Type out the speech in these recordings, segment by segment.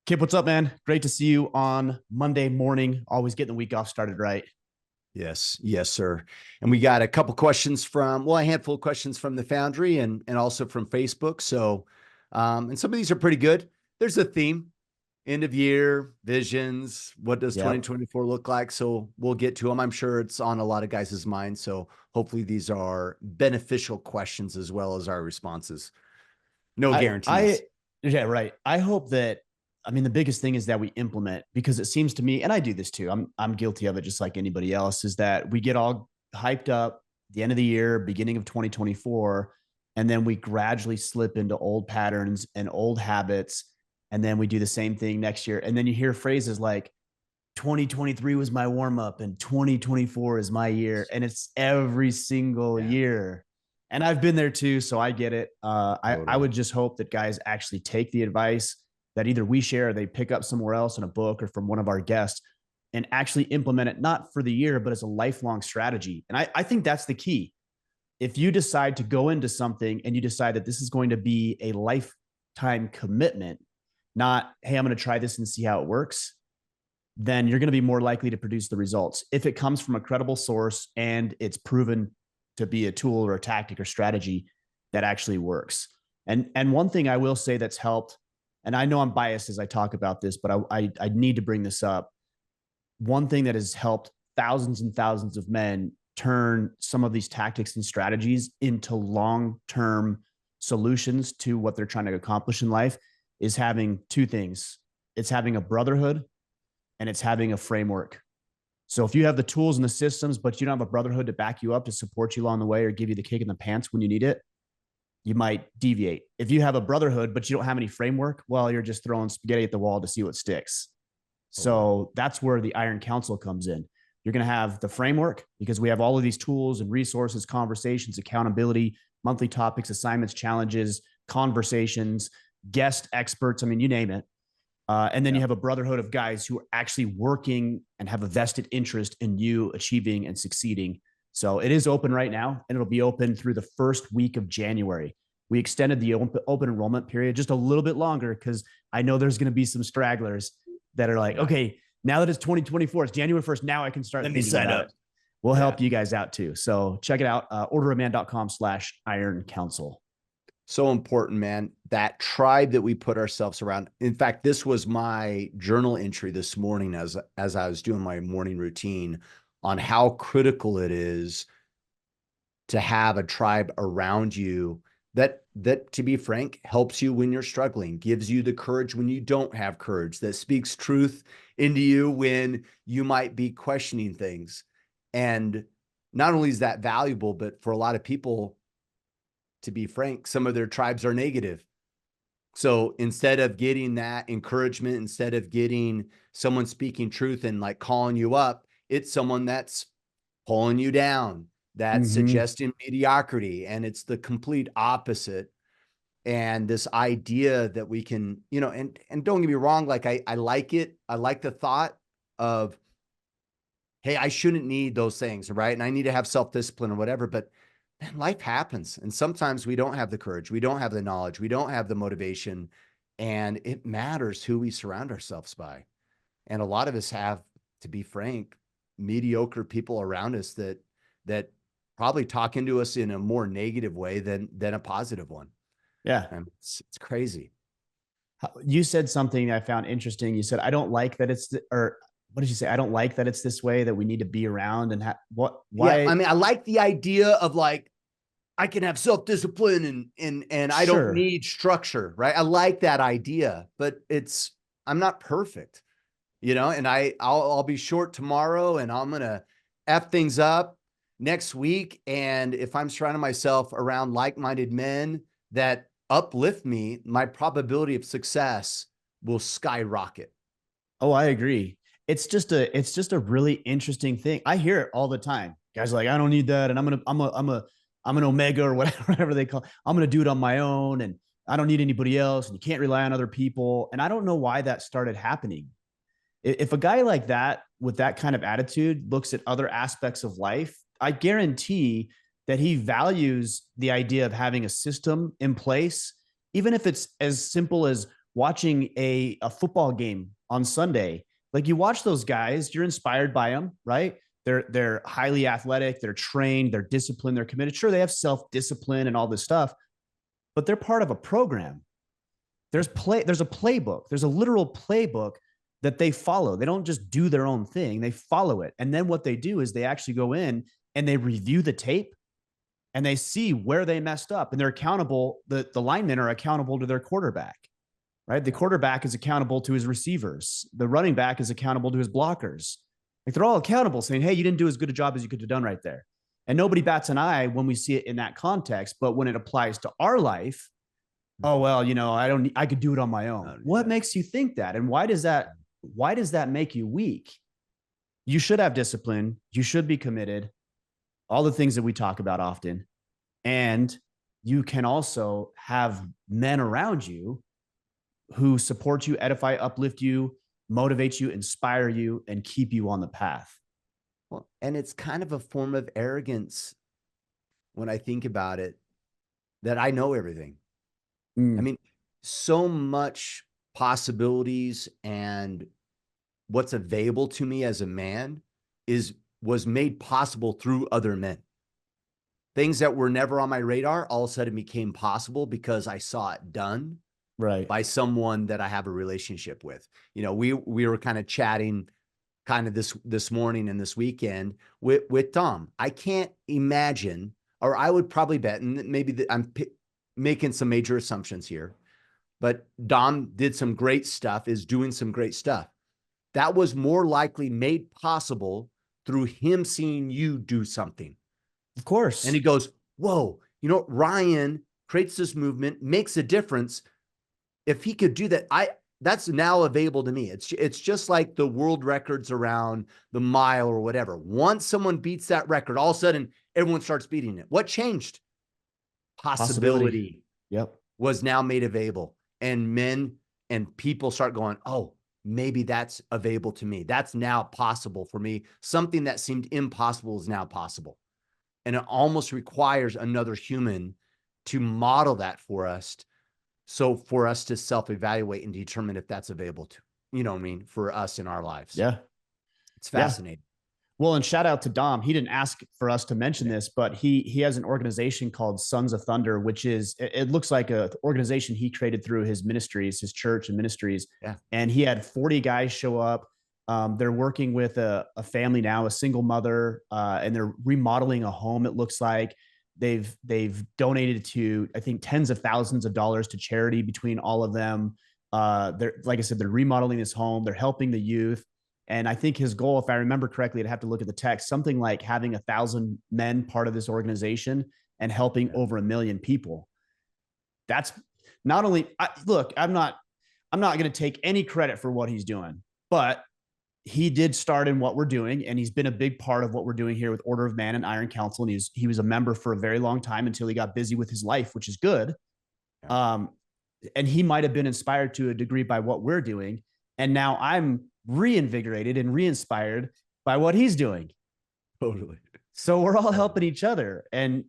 Kip, what's up, man? Great to see you on Monday morning. Always getting the week off started right. Yes, yes, sir. And we got a couple questions a handful of questions from the Foundry and also from Facebook. And some of these are pretty good. There's a theme, end of year, visions. What does Yep. 2024 look like? So we'll get to them. I'm sure it's on a lot of guys' minds. So hopefully these are beneficial questions as well as our responses. No I, I, guarantees. yeah, right. I hope that, I mean, the biggest thing is that we implement because it seems to me, and I do this too. I'm guilty of it just like anybody else, is that we get all hyped up the end of the year, beginning of 2024, and then we gradually slip into old patterns and old habits. And then we do the same thing next year. And then you hear phrases like, 2023 was my warm up and 2024 is my year. And it's every single Yeah, year. And I've been there too. So I get it. I totally. would just hope that guys actually take the advice that either we share or they pick up somewhere else in a book or from one of our guests and actually implement it, not for the year, but as a lifelong strategy. And I think that's the key. If you decide to go into something and you decide that this is going to be a lifetime commitment, not, hey, I'm going to try this and see how it works, then you're going to be more likely to produce the results. If it comes from a credible source and it's proven to be a tool or a tactic or strategy that actually works. And one thing I will say that's helped, and I know I'm biased as I talk about this, but I need to bring this up. One thing that has helped thousands and thousands of men turn some of these tactics and strategies into long-term solutions to what they're trying to accomplish in life is having two things. It's having a brotherhood and it's having a framework. So if you have the tools and the systems, but you don't have a brotherhood to back you up, to support you along the way, or give you the kick in the pants when you need it, you might deviate. If you have a brotherhood, but you don't have any framework, well, you're just throwing spaghetti at the wall to see what sticks. Totally. So that's where the Iron Council comes in. You're going to have the framework because we have all of these tools and resources, conversations, accountability, monthly topics, assignments, challenges, conversations, guest experts. I mean, you name it. And then Yeah. you have a brotherhood of guys who are actually working and have a vested interest in you achieving and succeeding. So it is open right now, and it'll be open through the first week of January. We extended the open enrollment period just a little bit longer because I know there's going to be some stragglers that are like, Yeah. okay, now that it's 2024, it's January 1st. Now I can start Let me thinking sign about it. up. We'll Yeah. help you guys out too. So check it out, orderoman.com/Iron Council. So important, man. That tribe that we put ourselves around. In fact, this was my journal entry this morning as I was doing my morning routine on how critical it is to have a tribe around you that to be frank helps you when you're struggling, gives you the courage when you don't have courage, that speaks truth into you when you might be questioning things. And not only is that valuable, but for a lot of people, to be frank, some of their tribes are negative. So instead of getting that encouragement, instead of getting someone speaking truth and like calling you up, it's someone that's pulling you down, that's Mm-hmm. suggesting mediocrity. And it's the complete opposite. And this idea that we can, and don't get me wrong, like I like it. I like the thought of, hey, I shouldn't need those things, right? And I need to have self-discipline or whatever. But man, life happens. And sometimes we don't have the courage, we don't have the knowledge, we don't have the motivation. And it matters who we surround ourselves by. And a lot of us have, to be frank, mediocre people around us that probably talk into us in a more negative way than a positive one. Yeah. And it's crazy. You said something I found interesting. You said, I don't like that or what did you say? I don't like that it's this way, that we need to be around and Yeah, I why? mean, I like the idea of like I can have self-discipline and I don't Sure. need structure, right? I like that idea, but I'm not perfect, and I'll be short tomorrow and I'm gonna F things up next week. And if I'm surrounding myself around like-minded men that uplift me, my probability of success will skyrocket. Oh, I agree. It's just a really interesting thing. I hear it all the time. Guys are like, I don't need that. And I'm an Omega or whatever, whatever they call it. I'm going to do it on my own. And I don't need anybody else. And you can't rely on other people. And I don't know why that started happening. If a guy like that with that kind of attitude looks at other aspects of life, I guarantee that he values the idea of having a system in place, even if it's as simple as watching a football game on Sunday. Like you watch those guys, you're inspired by them, right? They're highly athletic, they're trained, they're disciplined, they're committed. Sure, they have self-discipline and all this stuff, but they're part of a program. There's a playbook. There's a literal playbook that they follow. They don't just do their own thing, they follow it. And then what they do is they actually go in and they review the tape and they see where they messed up, and they're accountable. The linemen are accountable to their quarterback, right? The quarterback is accountable to his receivers. The running back is accountable to his blockers. Like they're all accountable, saying, hey, you didn't do as good a job as you could have done right there. And nobody bats an eye when we see it in that context. But when it applies to our life, oh, well, I could do it on my own. What makes you think that? And why does that make you weak? You should have discipline. You should be committed. All the things that we talk about often. And you can also have men around you who support you, edify, uplift you, motivate you, inspire you, and keep you on the path. Well, and it's kind of a form of arrogance when I think about it, that I know everything. I mean, so much possibilities and what's available to me as a man was made possible through other men. Things that were never on my radar all of a sudden became possible because I saw it done by someone that I have a relationship with. We were kind of chatting kind of this morning and this weekend with Dom. I can't imagine, or I would probably bet, and maybe I'm making some major assumptions here, but Dom did some great stuff, is doing some great stuff. That was more likely made possible through him seeing you do something. Of course. And he goes, whoa, Ryan creates this movement, makes a difference. If he could do that, that's now available to me. It's just like the world records around the mile or whatever. Once someone beats that record, all of a sudden everyone starts beating it. What changed? Possibility. Yep. Was now made available. And men and people start going, oh, maybe that's available to me. That's now possible for me. Something that seemed impossible is now possible. And it almost requires another human to model that for us. So for us to self-evaluate and determine if that's available to, for us in our lives. Yeah. It's fascinating. Yeah. Well, and shout out to Dom. He didn't ask for us to mention this, but he has an organization called Sons of Thunder, which it looks like an organization he created through his ministries, his church and ministries. Yeah. And he had 40 guys show up. They're working with a family now, a single mother, and they're remodeling a home. It looks like they've donated to, I think, tens of thousands of dollars to charity between all of them. They're, like I said, they're remodeling this home. They're helping the youth. And I think his goal, if I remember correctly, I'd have to look at the text, something like having 1,000 men part of this organization and helping over 1 million people. That's not only, look, I'm not going to take any credit for what he's doing, but he did start in what we're doing, and he's been a big part of what we're doing here with Order of Man and Iron Council. And he was a member for a very long time until he got busy with his life, which is good. Yeah. And he might have been inspired to a degree by what we're doing. And now I'm reinvigorated and re-inspired by what he's doing. Totally. So we're all helping each other. And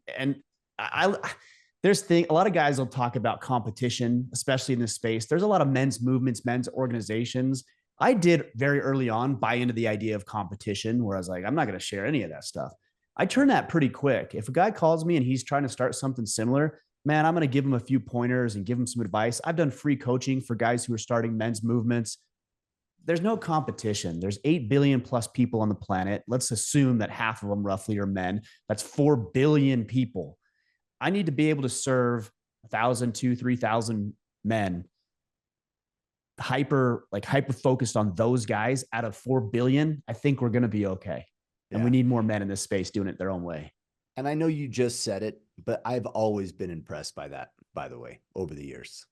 there's a lot of guys will talk about competition, especially in this space. There's a lot of men's movements, men's organizations. I did very early on buy into the idea of competition, where I was like, I'm not going to share any of that stuff. I turned that pretty quick. If a guy calls me and he's trying to start something similar, man, I'm going to give him a few pointers and give him some advice. I've done free coaching for guys who are starting men's movements. There's no competition. There's 8 billion plus people on the planet. Let's assume that half of them roughly are men. That's 4 billion people. I need to be able to serve 1,000, 2,000, 3,000 men, hyper focused on those guys out of 4 billion. I think we're going to be okay. Yeah. And we need more men in this space doing it their own way. And I know you just said it, but I've always been impressed by that, by the way, over the years.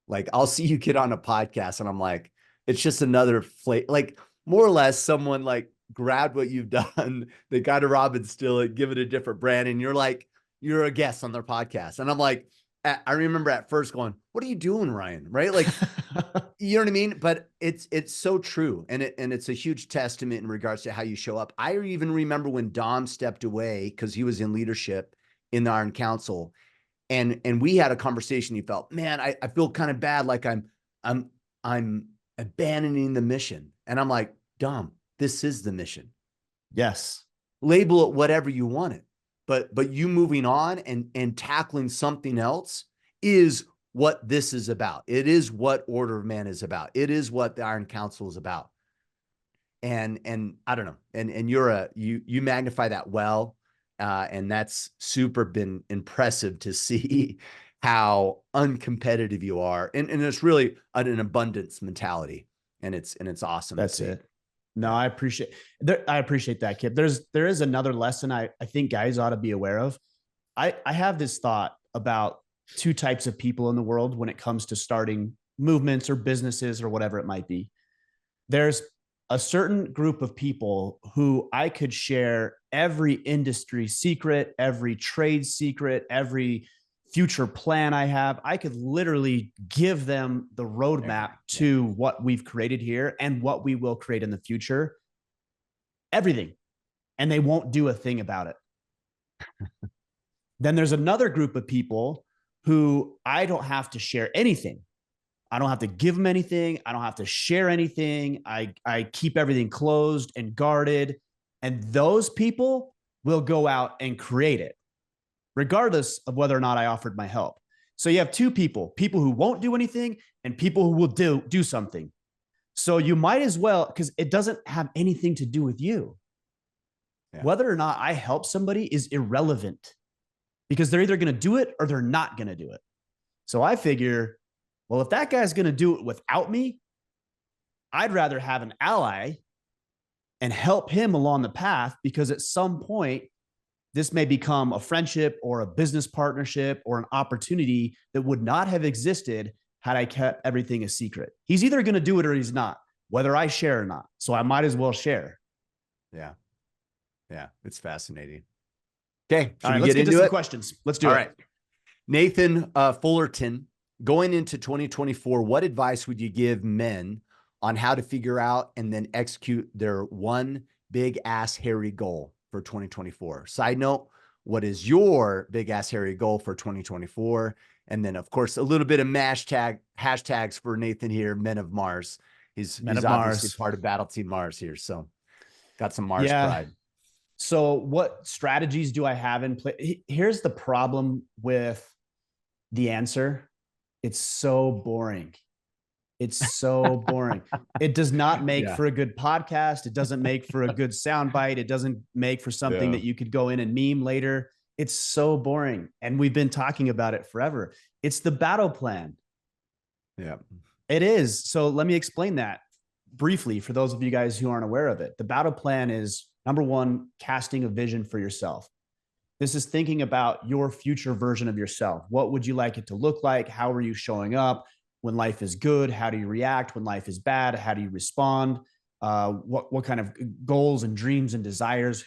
Like, I'll see you get on a podcast and I'm like, it's just another like more or less someone like grabbed what you've done. They got to Robin Still it, give it a different brand. And you're like, you're a guest on their podcast. And I'm like, I remember at first going, what are you doing, Ryan? Right? Like, you know what I mean? But it's so true. And it's a huge testament in regards to how you show up. I even remember when Dom stepped away because he was in leadership in the Iron Council. And we had a conversation. He felt, man, I feel kind of bad, like I'm abandoning the mission. And I'm like, Dom, this is the mission. Yes. Label it whatever you want it. But you moving on and tackling something else is what this is about. It is what Order of Man is about. It is what the Iron Council is about. And I don't know. And you magnify that well. And that's super been impressive to see how uncompetitive you are. And it's really an abundance mentality. And it's awesome. That's it. No, I appreciate that, Kip. There is another lesson I think guys ought to be aware of. I have this thought about two types of people in the world when it comes to starting movements or businesses or whatever it might be. There's a certain group of people who I could share every industry secret, every trade secret, every future plan I have. I could literally give them the roadmap to what we've created here and what we will create in the future. Everything. And they won't do a thing about it. Then there's another group of people who I don't have to share anything. I don't have to give them anything. I don't have to share anything. I keep everything closed and guarded. And those people will go out and create it, regardless of whether or not I offered my help. So you have two people who won't do anything and people who will do something. So you might as well, because it doesn't have anything to do with you. Yeah. Whether or not I help somebody is irrelevant because they're either going to do it or they're not going to do it. So I figure, well, if that guy's going to do it without me, I'd rather have an ally and help him along the path, because at some point, this may become a friendship or a business partnership or an opportunity that would not have existed had I kept everything a secret. He's either going to do it or he's not, whether I share or not. So I might as well share. Yeah. Yeah. It's fascinating. Okay. All right, let's get into some questions. Let's do it. All right. Nathan Fullerton, going into 2024, what advice would you give men on how to figure out and then execute their one big ass hairy goal for 2024? Side note, what is your big ass hairy goal for 2024? And then, of course, a little bit of hashtags for Nathan here, Men of Mars. He's obviously part of Battle Team Mars here. So got some Mars pride. So what strategies do I have in place? Here's the problem with the answer. It's so boring. It's so boring. It does not make for a good podcast. It doesn't make for a good soundbite. It doesn't make for something that you could go in and meme later. It's so boring. And we've been talking about it forever. It's the battle plan. Yeah, it is. So let me explain that briefly for those of you guys who aren't aware of it. The battle plan is, number one, casting a vision for yourself. This is thinking about your future version of yourself. What would you like it to look like? How are you showing up? When life is good, how do you react? When life is bad, how do you respond? What kind of goals and dreams and desires?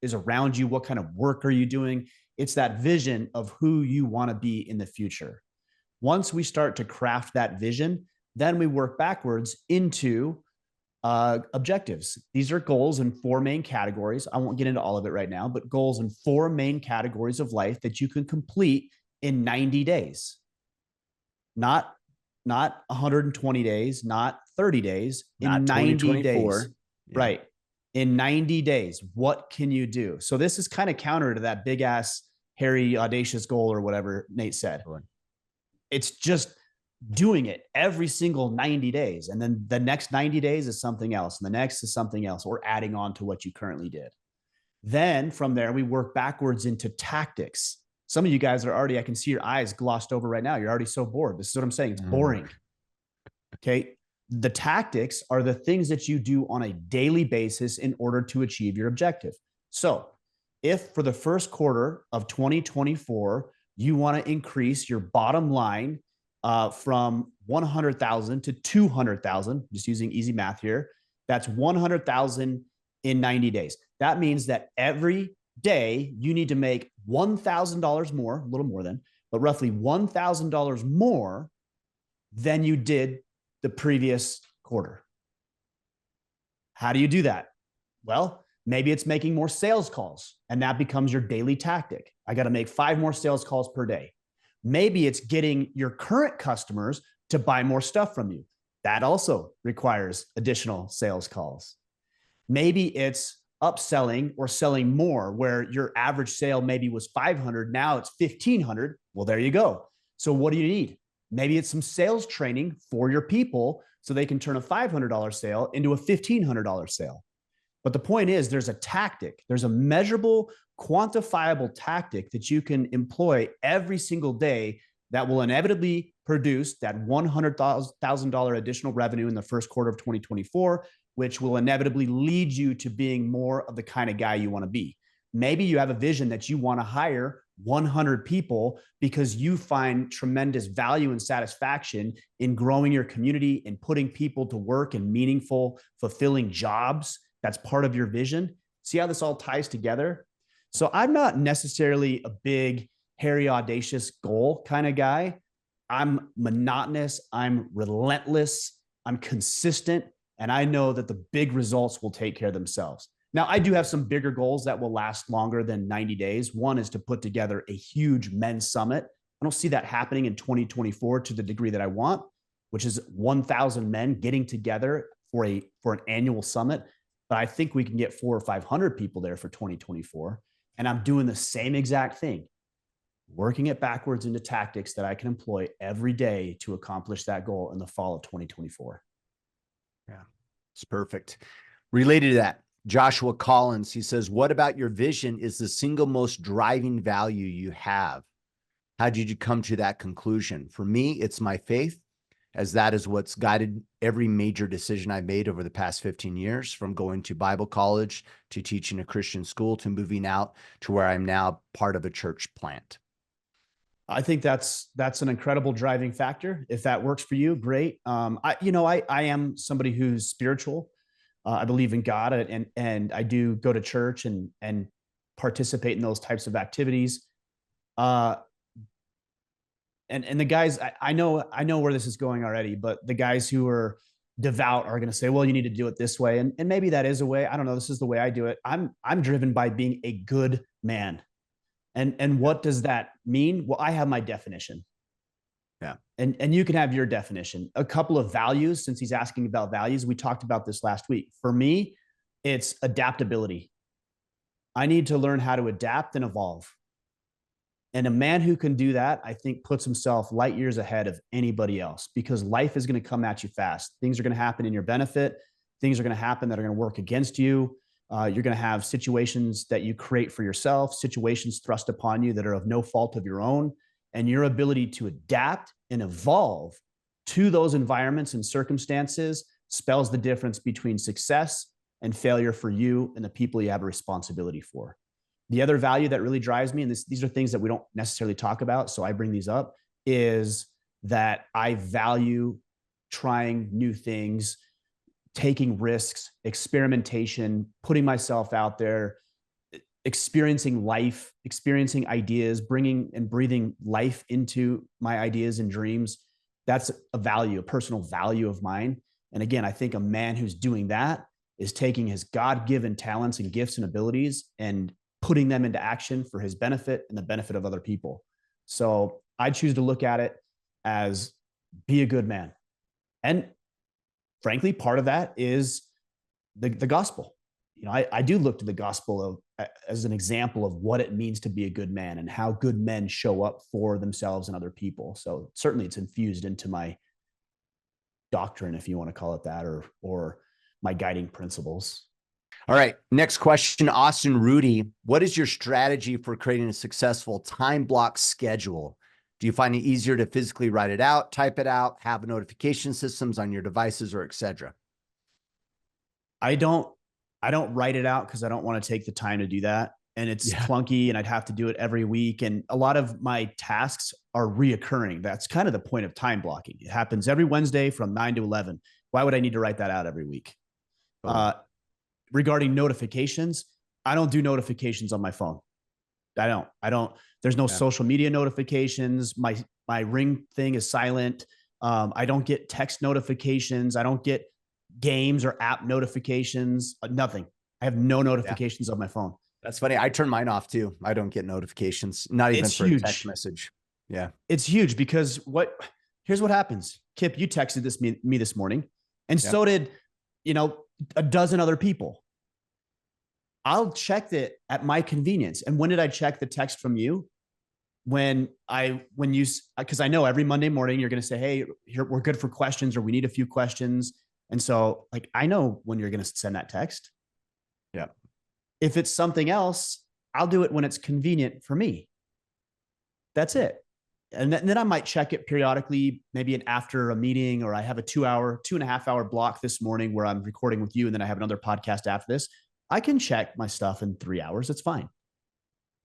Is around you? What kind of work are you doing? It's that vision of who you want to be in the future. Once we start to craft that vision, then we work backwards into objectives. These are goals in 4 main categories. I won't get into all of it right now, but goals in 4 main categories of life that you can complete in 90 days. Not 120 days, not 30 days, in 90 days. Yeah. Right. In 90 days, what can you do? So this is kind of counter to that big ass, hairy, audacious goal or whatever Nate said. Sure. It's just doing it every single 90 days. And then the next 90 days is something else. And the next is something else, or adding on to what you currently did. Then from there, we work backwards into tactics. Some of you guys are already, I can see your eyes glossed over right now. You're already so bored. This is what I'm saying. It's boring. Okay. The tactics are the things that you do on a daily basis in order to achieve your objective. So if for the first quarter of 2024, you want to increase your bottom line from 100,000 to 200,000, just using easy math here, that's 100,000 in 90 days. That means that every day you need to make $1,000 more, a little more than, but roughly $1,000 more than you did the previous quarter. How do you do that? Well, maybe it's making more sales calls, and that becomes your daily tactic. I got to make 5 more sales calls per day. Maybe it's getting your current customers to buy more stuff from you. That also requires additional sales calls. Maybe it's upselling or selling more, where your average sale maybe was 500, now it's 1,500. Well, there you go. So what do you need? Maybe it's some sales training for your people so they can turn a $500 sale into a $1,500 sale. But the point is, there's a tactic, there's a measurable, quantifiable tactic that you can employ every single day that will inevitably produce that $100,000 additional revenue in the first quarter of 2024, which will inevitably lead you to being more of the kind of guy you want to be. Maybe you have a vision that you want to hire 100 people because you find tremendous value and satisfaction in growing your community and putting people to work in meaningful, fulfilling jobs. That's part of your vision. See how this all ties together? So I'm not necessarily a big, hairy, audacious goal kind of guy. I'm monotonous. I'm relentless. I'm consistent. And I know that the big results will take care of themselves. Now, I do have some bigger goals that will last longer than 90 days. One is to put together a huge men's summit. I don't see that happening in 2024 to the degree that I want, which is 1,000 men getting together for an annual summit. But I think we can get 400 or 500 people there for 2024. And I'm doing the same exact thing, working it backwards into tactics that I can employ every day to accomplish that goal in the fall of 2024. Yeah, it's perfect. Related to that, Joshua Collins, he says, what about your vision is the single most driving value you have? How did you come to that conclusion? For me, it's my faith, as that is what's guided every major decision I've made over the past 15 years, from going to Bible college to teaching a Christian school to moving out to where I'm now part of a church plant. I think that's an incredible driving factor. If that works for you, great. I am somebody who's spiritual. I believe in God, and I do go to church and participate in those types of activities. And the guys, I know where this is going already, but the guys who are devout are going to say, well, you need to do it this way. And maybe that is a way. I don't know. This is the way I do it. I'm driven by being a good man. And what does that mean? Well, I have my definition. Yeah. And you can have your definition. A couple of values, since he's asking about values, we talked about this last week. For me, it's adaptability. I need to learn how to adapt and evolve. And a man who can do that, I think, puts himself light years ahead of anybody else, because life is going to come at you fast. Things are going to happen in your benefit. Things are going to happen that are going to work against you. You're going to have situations that you create for yourself, situations thrust upon you that are of no fault of your own. And your ability to adapt and evolve to those environments and circumstances spells the difference between success and failure for you and the people you have a responsibility for. The other value that really drives me, and these are things that we don't necessarily talk about, so I bring these up, is that I value trying new things, taking risks, experimentation, putting myself out there, experiencing life, experiencing ideas, bringing and breathing life into my ideas and dreams. That's a value, a personal value of mine. And again, I think a man who's doing that is taking his God-given talents and gifts and abilities and putting them into action for his benefit and the benefit of other people. So I choose to look at it as be a good man. And frankly, part of that is the gospel. You know, I do look to the gospel as an example of what it means to be a good man and how good men show up for themselves and other people. So certainly it's infused into my doctrine, if you want to call it that, or my guiding principles. All right. Next question, Austin Rudy. What is your strategy for creating a successful time block schedule? Do you find it easier to physically write it out, type it out, have notification systems on your devices, or etc.? I don't write it out because I don't want to take the time to do that. And it's clunky and I'd have to do it every week. And a lot of my tasks are reoccurring. That's kind of the point of time blocking. It happens every Wednesday from 9 to 11. Why would I need to write that out every week? Regarding notifications, I don't do notifications on my phone. I don't, there's no social media notifications. My Ring thing is silent. I don't get text notifications. I don't get games or app notifications, nothing. I have no notifications on my phone. That's funny. I turn mine off too. I don't get notifications, not even for a text message. Yeah. It's huge because here's what happens. Kip, you texted me this morning, and Yep. so did, a dozen other people. I'll check it at my convenience. And when did I check the text from you? Because I know every Monday morning you're going to say, hey, here, we're good for questions, or we need a few questions. And so like, I know when you're going to send that text. Yeah. If it's something else, I'll do it when it's convenient for me. That's it. And then I might check it periodically, maybe after a meeting, or I have a 2.5 hour block this morning where I'm recording with you. And then I have another podcast after this. I can check my stuff in 3 hours. It's fine.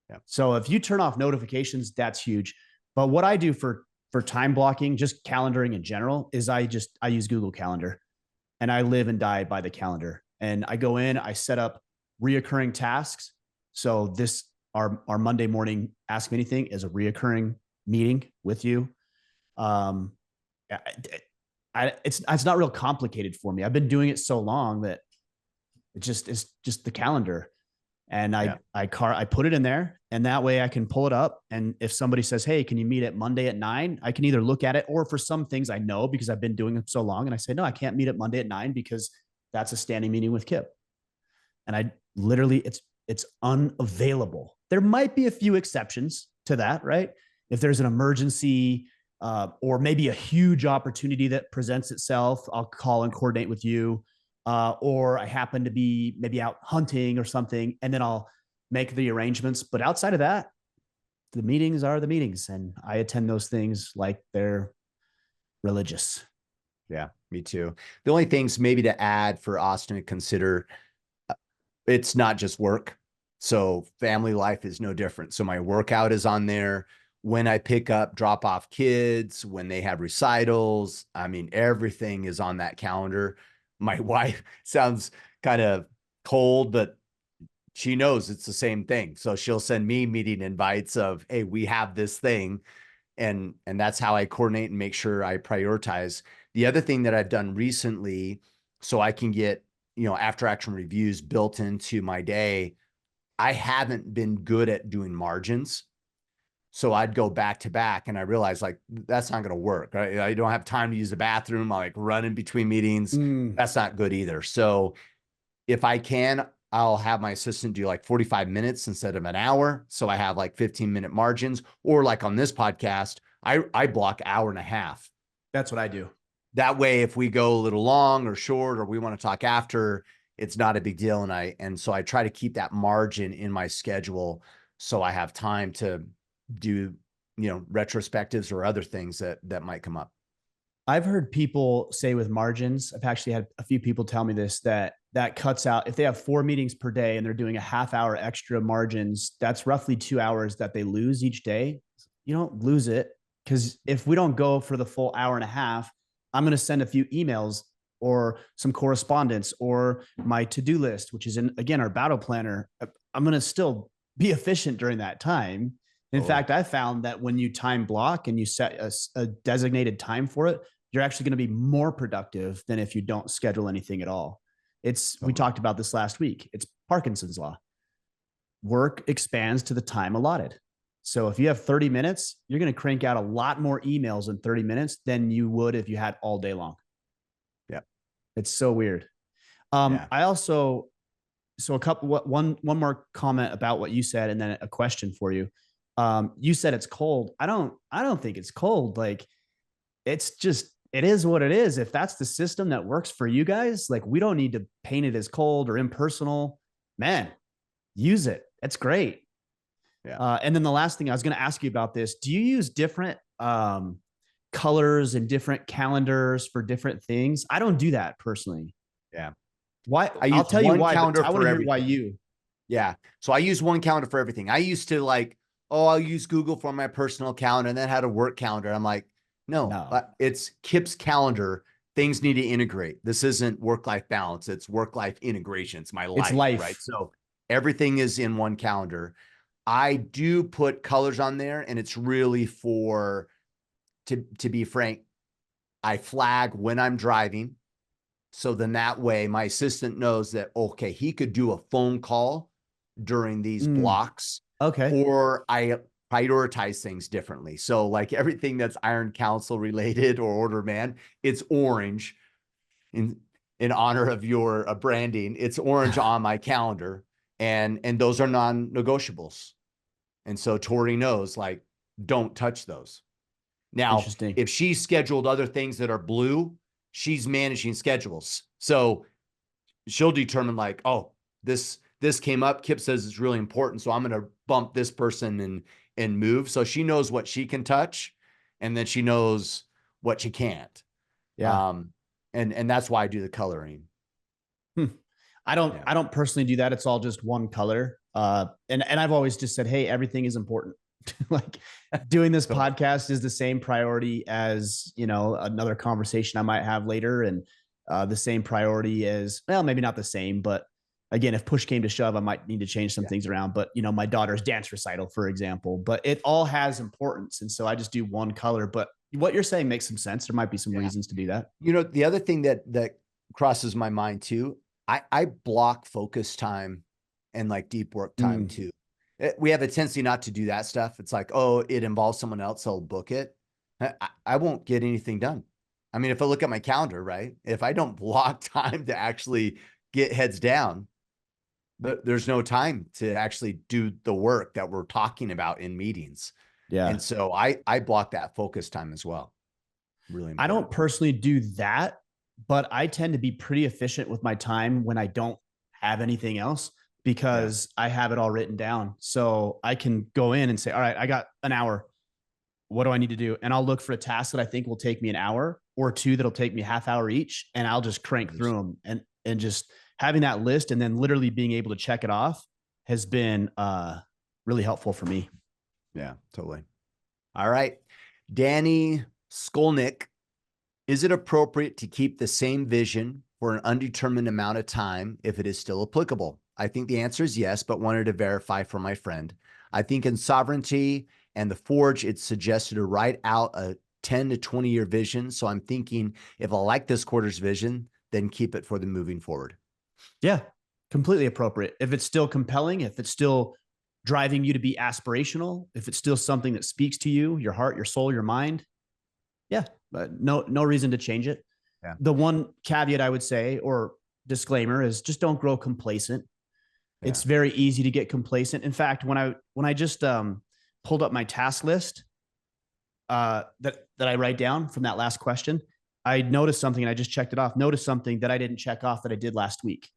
Yeah. So if you turn off notifications, that's huge. But what I do for time blocking, just calendaring in general, is I use Google Calendar, and I live and die by the calendar. And I go in, I set up reoccurring tasks. So our Monday morning Ask Me Anything is a reoccurring meeting with you. It's not real complicated for me. I've been doing it so long that it's just the calendar. And I put it in there, and that way I can pull it up. And if somebody says, hey, can you meet at Monday at 9? I can either look at it, or for some things I know because I've been doing them so long, and I say, no, I can't meet at Monday at 9 because that's a standing meeting with Kip. And I literally, it's unavailable. There might be a few exceptions to that, right? If there's an emergency, or maybe a huge opportunity that presents itself, I'll call and coordinate with you. Or I happen to be maybe out hunting or something, and then I'll make the arrangements. But outside of that, the meetings are the meetings, and I attend those things like they're religious. Yeah, me too. The only things maybe to add for Austin to consider, it's not just work. So family life is no different. So my workout is on there. When I pick up, drop off kids, when they have recitals, I mean, everything is on that calendar. My wife sounds kind of cold, but she knows it's the same thing. So she'll send me meeting invites of, hey, we have this thing. And that's how I coordinate and make sure I prioritize. The other thing that I've done recently, so I can get, after action reviews built into my day, I haven't been good at doing margins. So I'd go back to back, and I realized like, that's not going to work. I don't have time to use the bathroom. I like run in between meetings. That's not good either. So if I can, I'll have my assistant do like 45 minutes instead of an hour. So I have like 15-minute margins, or like on this podcast, I block hour and a half. That's what I do. That way, if we go a little long or short, or we want to talk after, it's not a big deal. And so I try to keep that margin in my schedule, so I have time to do, retrospectives or other things that might come up. I've heard people say with margins, I've actually had a few people tell me this, that cuts out, if they have 4 meetings per day and they're doing a half hour extra margins, that's roughly 2 hours that they lose each day. You don't lose it, because if we don't go for the full hour and a half, I'm going to send a few emails or some correspondence or my to-do list, which is again, our battle planner. I'm going to still be efficient during that time. In fact, I found that when you time block and you set a designated time for it, you're actually going to be more productive than if you don't schedule anything at all. We talked about this last week. It's Parkinson's law. Work expands to the time allotted. So if you have 30 minutes, you're going to crank out a lot more emails in 30 minutes than you would if you had all day long. Yeah. It's so weird. I also, one more comment about what you said, and then a question for you. You said it's cold. I don't think it's cold. Like, it's just, it is what it is. If that's the system that works for you guys, like, we don't need to paint it as cold or impersonal. Man, use it. It's great. Yeah. And then the last thing I was going to ask you about this, do you use different colors and different calendars for different things? I don't do that personally. Yeah. Why? I'll tell you why. I want to hear why you. Yeah. So I use one calendar for everything. I used to like, I'll use Google for my personal calendar, and then had a work calendar. I'm like, no. It's Kip's calendar. Things need to integrate. This isn't work-life balance. It's work-life integration. It's my life. It's life. Right? So everything is in one calendar. I do put colors on there, and it's really to be frank, I flag when I'm driving. So then that way my assistant knows that, okay, he could do a phone call during these blocks. Okay. Or prioritize things differently. So like everything that's Iron Council related or Order Man, it's orange in honor of your branding. It's orange on my calendar, and those are non-negotiables. And so Tori knows, like, don't touch those. Now, Interesting. if she's scheduled other things that are blue, she's managing schedules. So she'll determine like, oh, this came up. Kip says it's really important, so I'm going to bump this person and move. So she knows what she can touch, and then she knows what she can't. Yeah. And that's why I do the coloring. I don't personally do that. It's all just one color. And I've always just said, hey, everything is important. Like doing this podcast is the same priority as, another conversation I might have later, and the same priority as, well, maybe not the same, but again, if push came to shove, I might need to change some things around. But my daughter's dance recital, for example, but it all has importance. And so I just do one color. But what you're saying makes some sense. There might be some reasons to do that. The other thing that crosses my mind too, I block focus time and like deep work time too. We have a tendency not to do that stuff. It's like, oh, it involves someone else, so I'll book it. I won't get anything done. I mean, if I look at my calendar, right? If I don't block time to actually get heads down, there's no time to actually do the work that we're talking about in meetings. Yeah. And so I block that focus time as well. Really important. I don't personally do that, but I tend to be pretty efficient with my time when I don't have anything else, because I have it all written down. So I can go in and say, all right, I got an hour. What do I need to do? And I'll look for a task that I think will take me an hour, or two that'll take me half hour each. And I'll just crank through them, and just having that list and then literally being able to check it off has been really helpful for me. Yeah, totally. All right. Danny Skolnick, is it appropriate to keep the same vision for an undetermined amount of time if it is still applicable? I think the answer is yes, but wanted to verify for my friend. I think in Sovereignty and the Forge, it's suggested to write out a 10 to 20-year vision. So I'm thinking if I like this quarter's vision, then keep it for the moving forward. Yeah, completely appropriate. If it's still compelling, if it's still driving you to be aspirational, if it's still something that speaks to you, your heart, your soul, your mind, yeah, but no reason to change it. Yeah. The one caveat I would say, or disclaimer, is just don't grow complacent. Yeah. It's very easy to get complacent. In fact, when I just pulled up my task list that I write down from that last question, I noticed something and I just checked it off. Noticed something that I didn't check off that I did last week.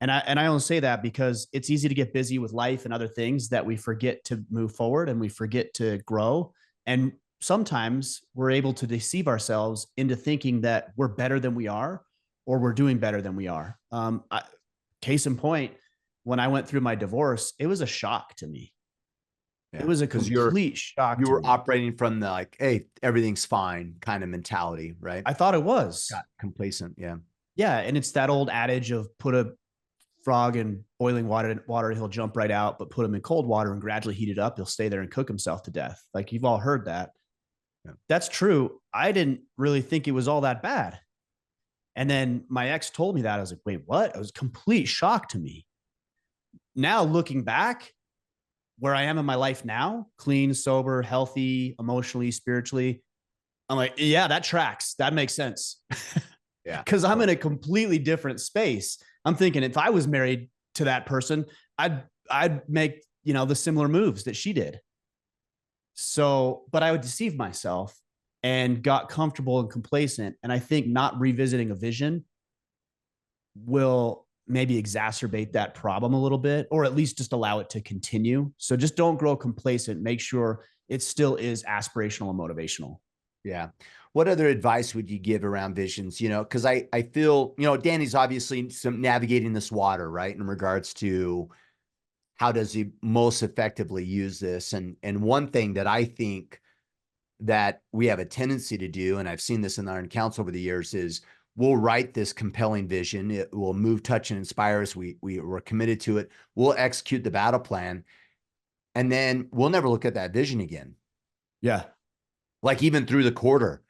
And I only say that because it's easy to get busy with life and other things that we forget to move forward and we forget to grow. And sometimes we're able to deceive ourselves into thinking that we're better than we are, or we're doing better than we are. Case in point, when I went through my divorce, it was a shock to me. Yeah. It was a complete shock. You were operating from the like, hey, everything's fine kind of mentality, right? I thought it was. Got complacent. Yeah. Yeah. And it's that old adage of put a frog in boiling water, and he'll jump right out, but put him in cold water and gradually heat it up, he'll stay there and cook himself to death. Like, you've all heard that. Yeah. That's true. I didn't really think it was all that bad. And then my ex told me that. I was like, wait, what? It was a complete shock to me. Now looking back, where I am in my life now, clean, sober, healthy, emotionally, spiritually, I'm like, yeah, that tracks. That makes sense. Yeah. Because I'm in a completely different space. I'm thinking if I was married to that person, I'd make, the similar moves that she did. So, but I would deceive myself and got comfortable and complacent. And I think not revisiting a vision will maybe exacerbate that problem a little bit, or at least just allow it to continue. So just don't grow complacent. Make sure it still is aspirational and motivational. Yeah. What other advice would you give around visions? Because I feel, Danny's obviously navigating this water, right? In regards to how does he most effectively use this? And one thing that I think that we have a tendency to do, and I've seen this in Iron Council over the years, is we'll write this compelling vision. It will move, touch, and inspire us. We're committed to it. We'll execute the battle plan. And then we'll never look at that vision again. Yeah. Like even through the quarter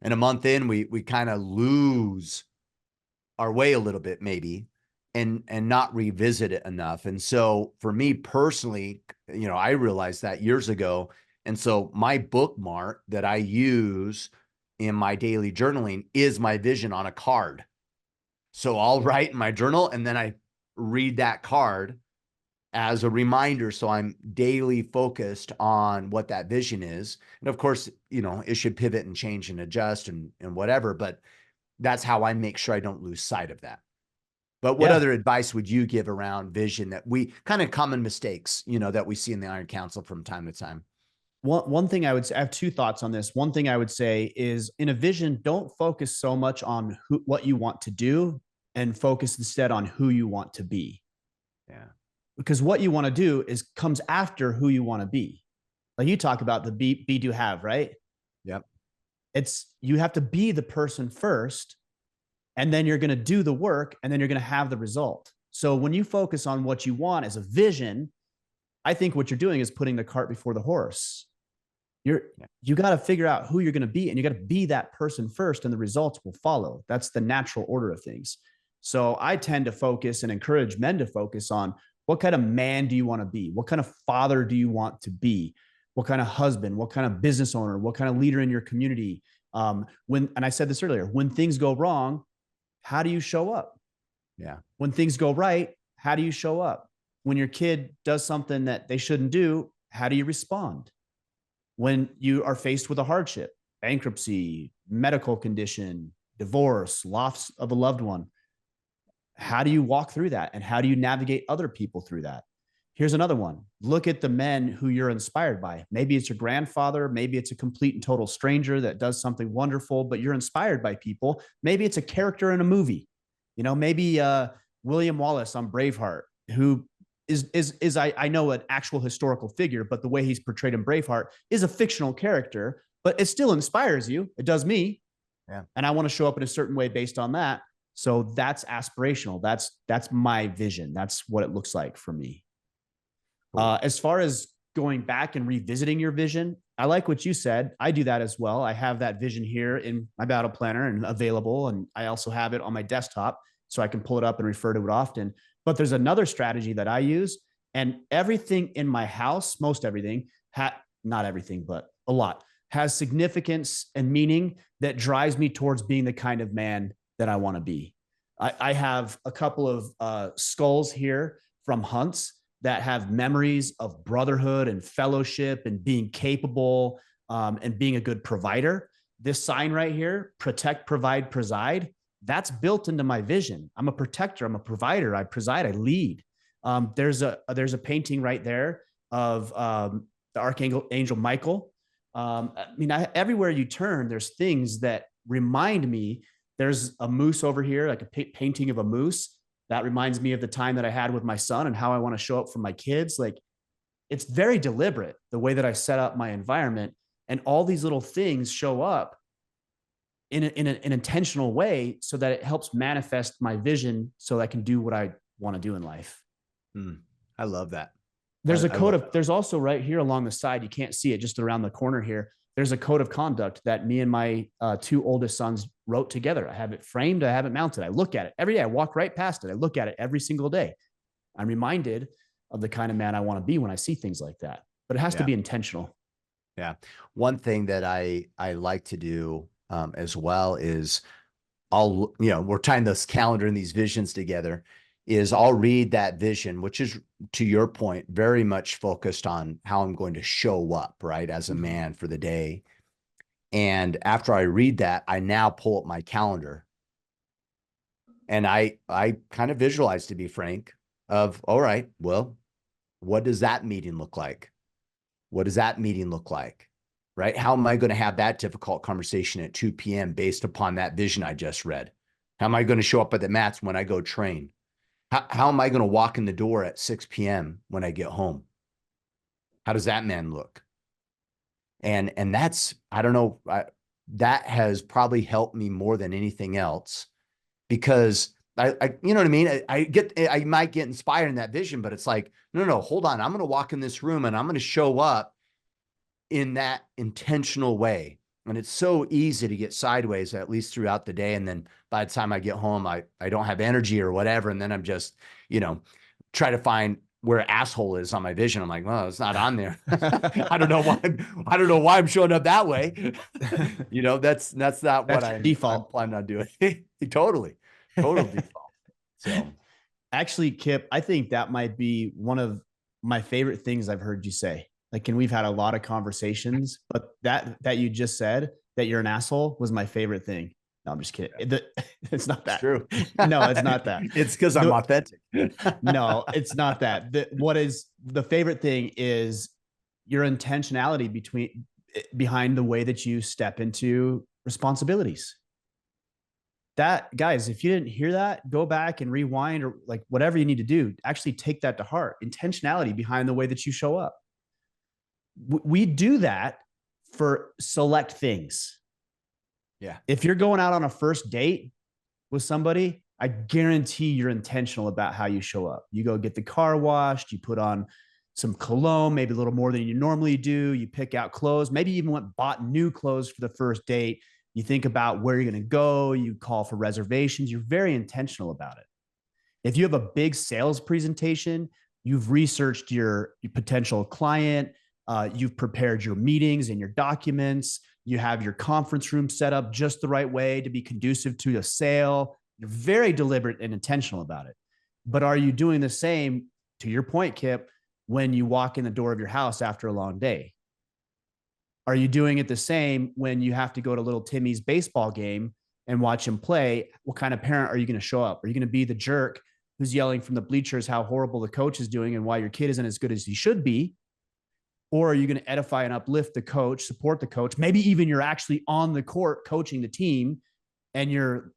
and a month in, we kind of lose our way a little bit maybe. and not revisit it enough. And so for me personally, I realized that years ago. And so my bookmark that I use in my daily journaling is my vision on a card. So I'll write in my journal and then I read that card as a reminder. So I'm daily focused on what that vision is. And of course, it should pivot and change and adjust and whatever, but that's how I make sure I don't lose sight of that. But what Yeah. other advice would you give around vision that we kind of common mistakes, that we see in the Iron Council from time to time? One thing I would say, I have two thoughts on this. One thing I would say is in a vision, don't focus so much on what you want to do and focus instead on who you want to be. Yeah. Because what you want to do comes after who you want to be. Like you talk about the be do have, right? Yep. You have to be the person first, and then you're going to do the work, and then you're going to have the result. So when you focus on what you want as a vision, I think what you're doing is putting the cart before the horse. You got to figure out who you're going to be, and you got to be that person first, and the results will follow. That's the natural order of things. So I tend to focus and encourage men to focus on what kind of man do you want to be? What kind of father do you want to be? What kind of husband? What kind of business owner? What kind of leader in your community? And I said this earlier, when things go wrong, how do you show up? Yeah. When things go right, how do you show up? When your kid does something that they shouldn't do, how do you respond? When you are faced with a hardship, bankruptcy, medical condition, divorce, loss of a loved one, how do you walk through that? And how do you navigate other people through that? Here's another one. Look at the men who you're inspired by. Maybe it's your grandfather. Maybe it's a complete and total stranger that does something wonderful, but you're inspired by people. Maybe it's a character in a movie. Maybe William Wallace on Braveheart, who is I know an actual historical figure, but the way he's portrayed in Braveheart is a fictional character, but it still inspires you. It does me. Yeah. And I want to show up in a certain way based on that. So that's aspirational. That's my vision. That's what it looks like for me. Cool. As far as going back and revisiting your vision, I like what you said. I do that as well. I have that vision here in my battle planner and available, and I also have it on my desktop so I can pull it up and refer to it often. But there's another strategy that I use, and everything in my house, most everything, not everything, but a lot, has significance and meaning that drives me towards being the kind of man that I want to be. I have a couple of skulls here from hunts that have memories of brotherhood and fellowship and being capable and being a good provider. This sign right here, protect, provide, preside, that's built into my vision. I'm a protector. I'm a provider. I preside. I lead. There's a painting right there of the Archangel Michael. Everywhere you turn, there's things that remind me. There's a moose over here, like a painting of a moose. That reminds me of the time that I had with my son and how I want to show up for my kids. Like, it's very deliberate the way that I set up my environment, and all these little things show up in an intentional way so that it helps manifest my vision so that I can do what I want to do in life. I love that. There's also right here along the side, you can't see it, just around the corner here, there's a code of conduct that me and my two oldest sons wrote together. I have it framed. I have it mounted. I look at it every day. I walk right past it. I look at it every single day. I'm reminded of the kind of man I want to be when I see things like that, but it has to be intentional. Yeah. One thing that I like to do as well is we're tying this calendar and these visions together, is I'll read that vision, which is, to your point, very much focused on how I'm going to show up, right, as a man for the day. And after I read that, I now pull up my calendar and I kind of visualize, to be frank, of, all right, well, what does that meeting look like? What does that meeting look like? Right? How am I going to have that difficult conversation at 2 p.m. based upon that vision I just read? How am I going to show up at the mats when I go train? How am I going to walk in the door at 6 p.m. when I get home? How does that man look? And that's, I don't know, that has probably helped me more than anything else, because I you know what I mean? I might get inspired in that vision, but it's like, no, hold on. I'm going to walk in this room and I'm going to show up in that intentional way. And it's so easy to get sideways, at least throughout the day. And then by the time I get home, I don't have energy or whatever. And then I'm just, try to find where asshole is on my vision. I'm like, well, it's not on there. I don't know why. I don't know why I'm showing up that way. That's not what That's your I'm default. planning on doing. Totally, total default. So Actually, Kip, I think that might be one of my favorite things I've heard you say. Like, and we've had a lot of conversations, but that you just said that you're an asshole was my favorite thing. No, I'm just kidding. It's not it's that. true. No, it's not that. It's because I'm authentic. No, it's not that. What is the favorite thing is your intentionality behind the way that you step into responsibilities. That, guys, if you didn't hear that, go back and rewind, or like whatever you need to do. Actually take that to heart. Intentionality behind the way that you show up. We do that for select things. Yeah. If you're going out on a first date with somebody, I guarantee you're intentional about how you show up. You go get the car washed, you put on some cologne, maybe a little more than you normally do. You pick out clothes, maybe even bought new clothes for the first date. You think about where you're going to go. You call for reservations. You're very intentional about it. If you have a big sales presentation, you've researched your potential client, you've prepared your meetings and your documents, you have your conference room set up just the right way to be conducive to a sale. You're very deliberate and intentional about it. But are you doing the same, to your point, Kip, when you walk in the door of your house after a long day? Are you doing it the same when you have to go to little Timmy's baseball game and watch him play? What kind of parent are you going to show up? Are you going to be the jerk who's yelling from the bleachers how horrible the coach is doing and why your kid isn't as good as he should be? Or are you going to edify and uplift the coach, support the coach? Maybe even you're actually on the court coaching the team and you're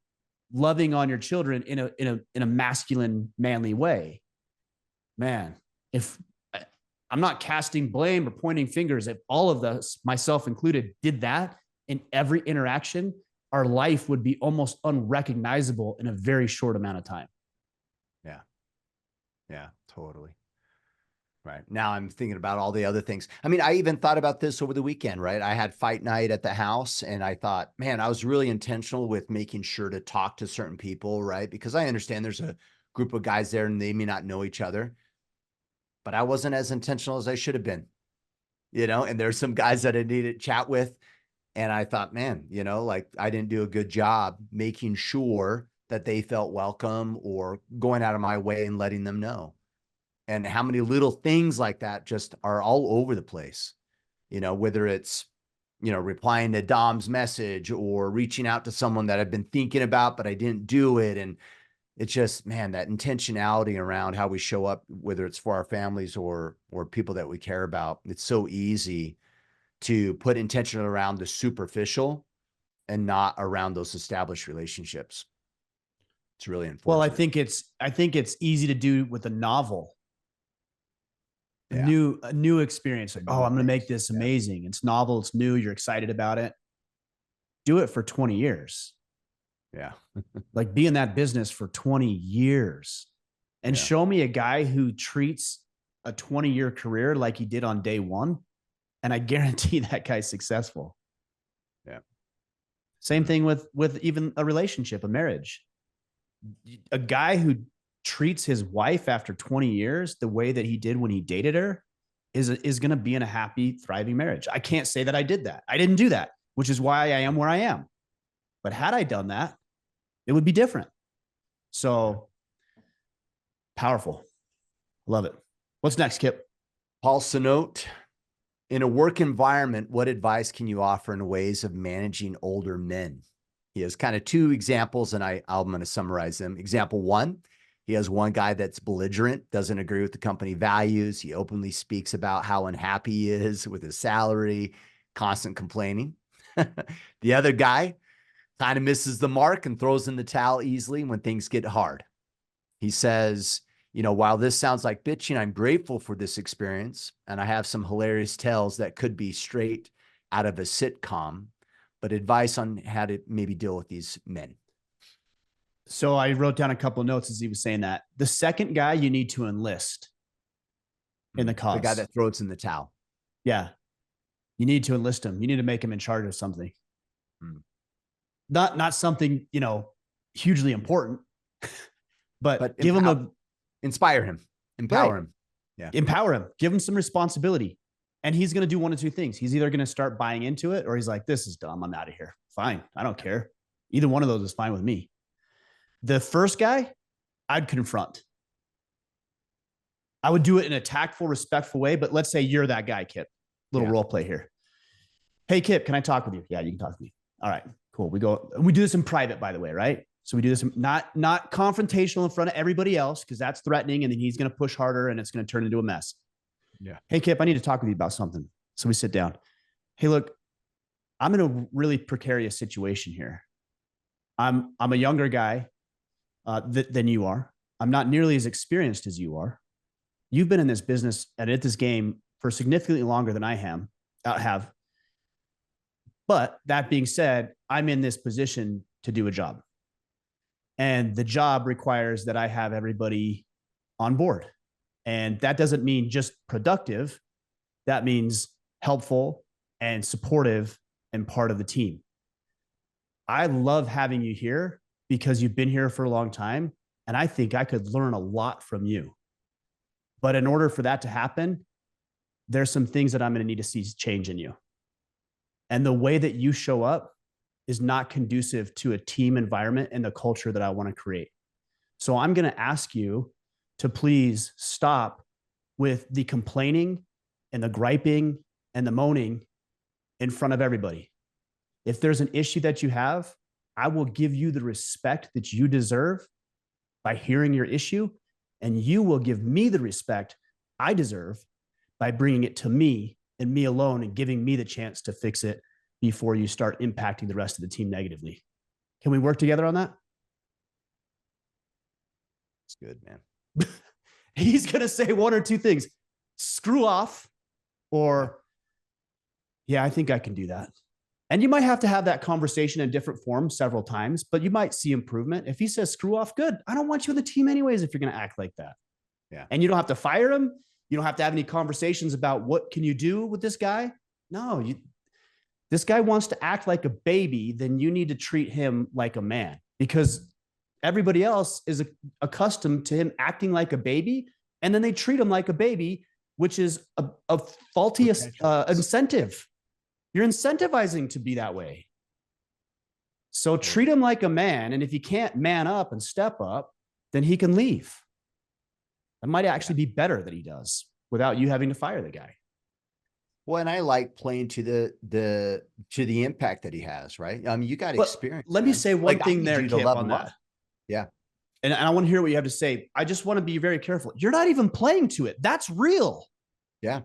loving on your children in a masculine, manly way. Man, if I'm not casting blame or pointing fingers, if all of us, myself included, did that in every interaction, our life would be almost unrecognizable in a very short amount of time. Yeah. Yeah, totally. Right. Now I'm thinking about all the other things. I mean, I even thought about this over the weekend, right? I had fight night at the house and I thought, man, I was really intentional with making sure to talk to certain people, right? Because I understand there's a group of guys there and they may not know each other, but I wasn't as intentional as I should have been, and there's some guys that I needed to chat with. And I thought, man, like I didn't do a good job making sure that they felt welcome or going out of my way and letting them know. And how many little things like that just are all over the place, whether it's, replying to Dom's message or reaching out to someone that I've been thinking about, but I didn't do it. And it's just, man, that intentionality around how we show up, whether it's for our families or people that we care about. It's so easy to put intention around the superficial and not around those established relationships. It's really unfortunate. Well, I think it's easy to do with a novel. A new experience. Like, oh, I'm going to make this amazing. It's novel. It's new. You're excited about it. Do it for 20 years. Yeah. Like, be in that business for 20 years and show me a guy who treats a 20-year career like he did on day one. And I guarantee that guy's successful. Yeah. Same thing with even a relationship, a marriage. A guy who treats his wife after 20 years the way that he did when he dated her is going to be in a happy, thriving marriage. I can't say that I did that. I didn't do that, which is why I am where I am. But had I done that, it would be different. So powerful. Love it. What's next, Kip? Paul Sanote, in a work environment, what advice can you offer in ways of managing older men? He has kind of two examples, and I'm going to summarize them. Example one, he has one guy that's belligerent, doesn't agree with the company values. He openly speaks about how unhappy he is with his salary, constant complaining. The other guy kind of misses the mark and throws in the towel easily when things get hard. He says, while this sounds like bitching, I'm grateful for this experience. And I have some hilarious tales that could be straight out of a sitcom, but advice on how to maybe deal with these men. So I wrote down a couple of notes as he was saying that. The second guy you need to enlist in the cause. The guy that throws in the towel. Yeah. You need to enlist him. You need to make him in charge of something. Mm. Not something, hugely important, but But give him a inspire him, empower him. Yeah. Empower him, give him some responsibility. And he's going to do one of two things. He's either going to start buying into it, or he's like, this is dumb. I'm out of here. Fine. I don't care. Either one of those is fine with me. The first guy, I'd confront. I would do it in a tactful, respectful way. But let's say you're that guy, Kip. Little role play here. Hey, Kip, can I talk with you? Yeah, you can talk to me. All right, cool. We do this in private, by the way, right? So we do this not confrontational in front of everybody else, because that's threatening, and then he's going to push harder and it's going to turn into a mess. Yeah. Hey, Kip, I need to talk with you about something. So we sit down. Hey, look, I'm in a really precarious situation here. I'm a younger guy than you are. I'm not nearly as experienced as you are. You've been in this business and at this game for significantly longer than I have. But that being said, I'm in this position to do a job. And the job requires that I have everybody on board. And that doesn't mean just productive. That means helpful and supportive and part of the team. I love having you here because you've been here for a long time. And I think I could learn a lot from you. But in order for that to happen, there's some things that I'm going to need to see change in you. And the way that you show up is not conducive to a team environment and the culture that I want to create. So I'm going to ask you to please stop with the complaining and the griping and the moaning in front of everybody. If there's an issue that you have, I will give you the respect that you deserve by hearing your issue, and you will give me the respect I deserve by bringing it to me and me alone and giving me the chance to fix it before you start impacting the rest of the team negatively. Can we work together on that? It's good, man. He's going to say one or two things: screw off, or yeah, I think I can do that. And you might have to have that conversation in different forms several times, but you might see improvement. If he says screw off, good. I don't want you on the team anyways if you're going to act like that. Yeah. And you don't have to fire him. You don't have to have any conversations about what can you do with this guy. No, this guy wants to act like a baby, then you need to treat him like a man, because everybody else is accustomed to him acting like a baby, and then they treat him like a baby, which is a faulty incentive. You're incentivizing to be that way. So treat him like a man, and if he can't man up and step up, then he can leave. It might actually be better that he does without you having to fire the guy. Well, and I like playing to the impact that he has, right? You got experience. Let me say one thing there, Kip, on that. Yeah. And I want to hear what you have to say. I just want to be very careful. You're not even playing to it. That's real. Yeah.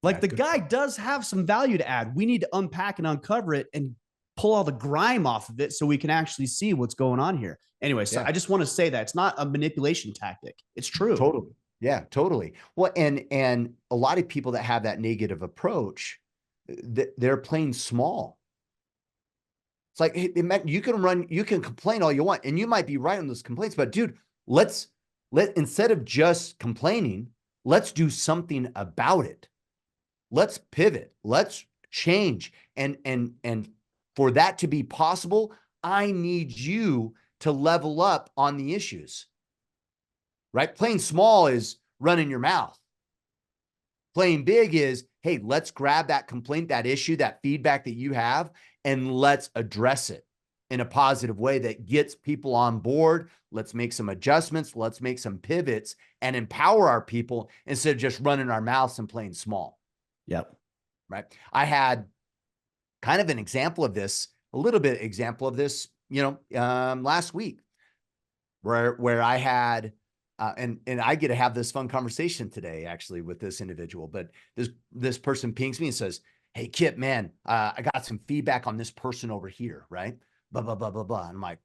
Like the guy does have some value to add. We need to unpack and uncover it and pull all the grime off of it so we can actually see what's going on here. Anyway, so I just want to say that it's not a manipulation tactic. It's true. Totally. Yeah, totally. Well, and a lot of people that have that negative approach, they're playing small. It's like, hey, you can complain all you want, and you might be right on those complaints, but dude, instead of just complaining, let's do something about it. Let's pivot. Let's change. And for that to be possible, I need you to level up on the issues. Right? Playing small is running your mouth. Playing big is, hey, let's grab that complaint, that issue, that feedback that you have, and let's address it in a positive way that gets people on board. Let's make some adjustments. Let's make some pivots and empower our people instead of just running our mouths and playing small. Yep. Right. I had kind of an example of this, a little bit example of this, last week where I had, and I get to have this fun conversation today, actually, with this individual. But this person pings me and says, "Hey, Kip, man, I got some feedback on this person over here, right? Blah, blah, blah, blah, blah." And I'm like,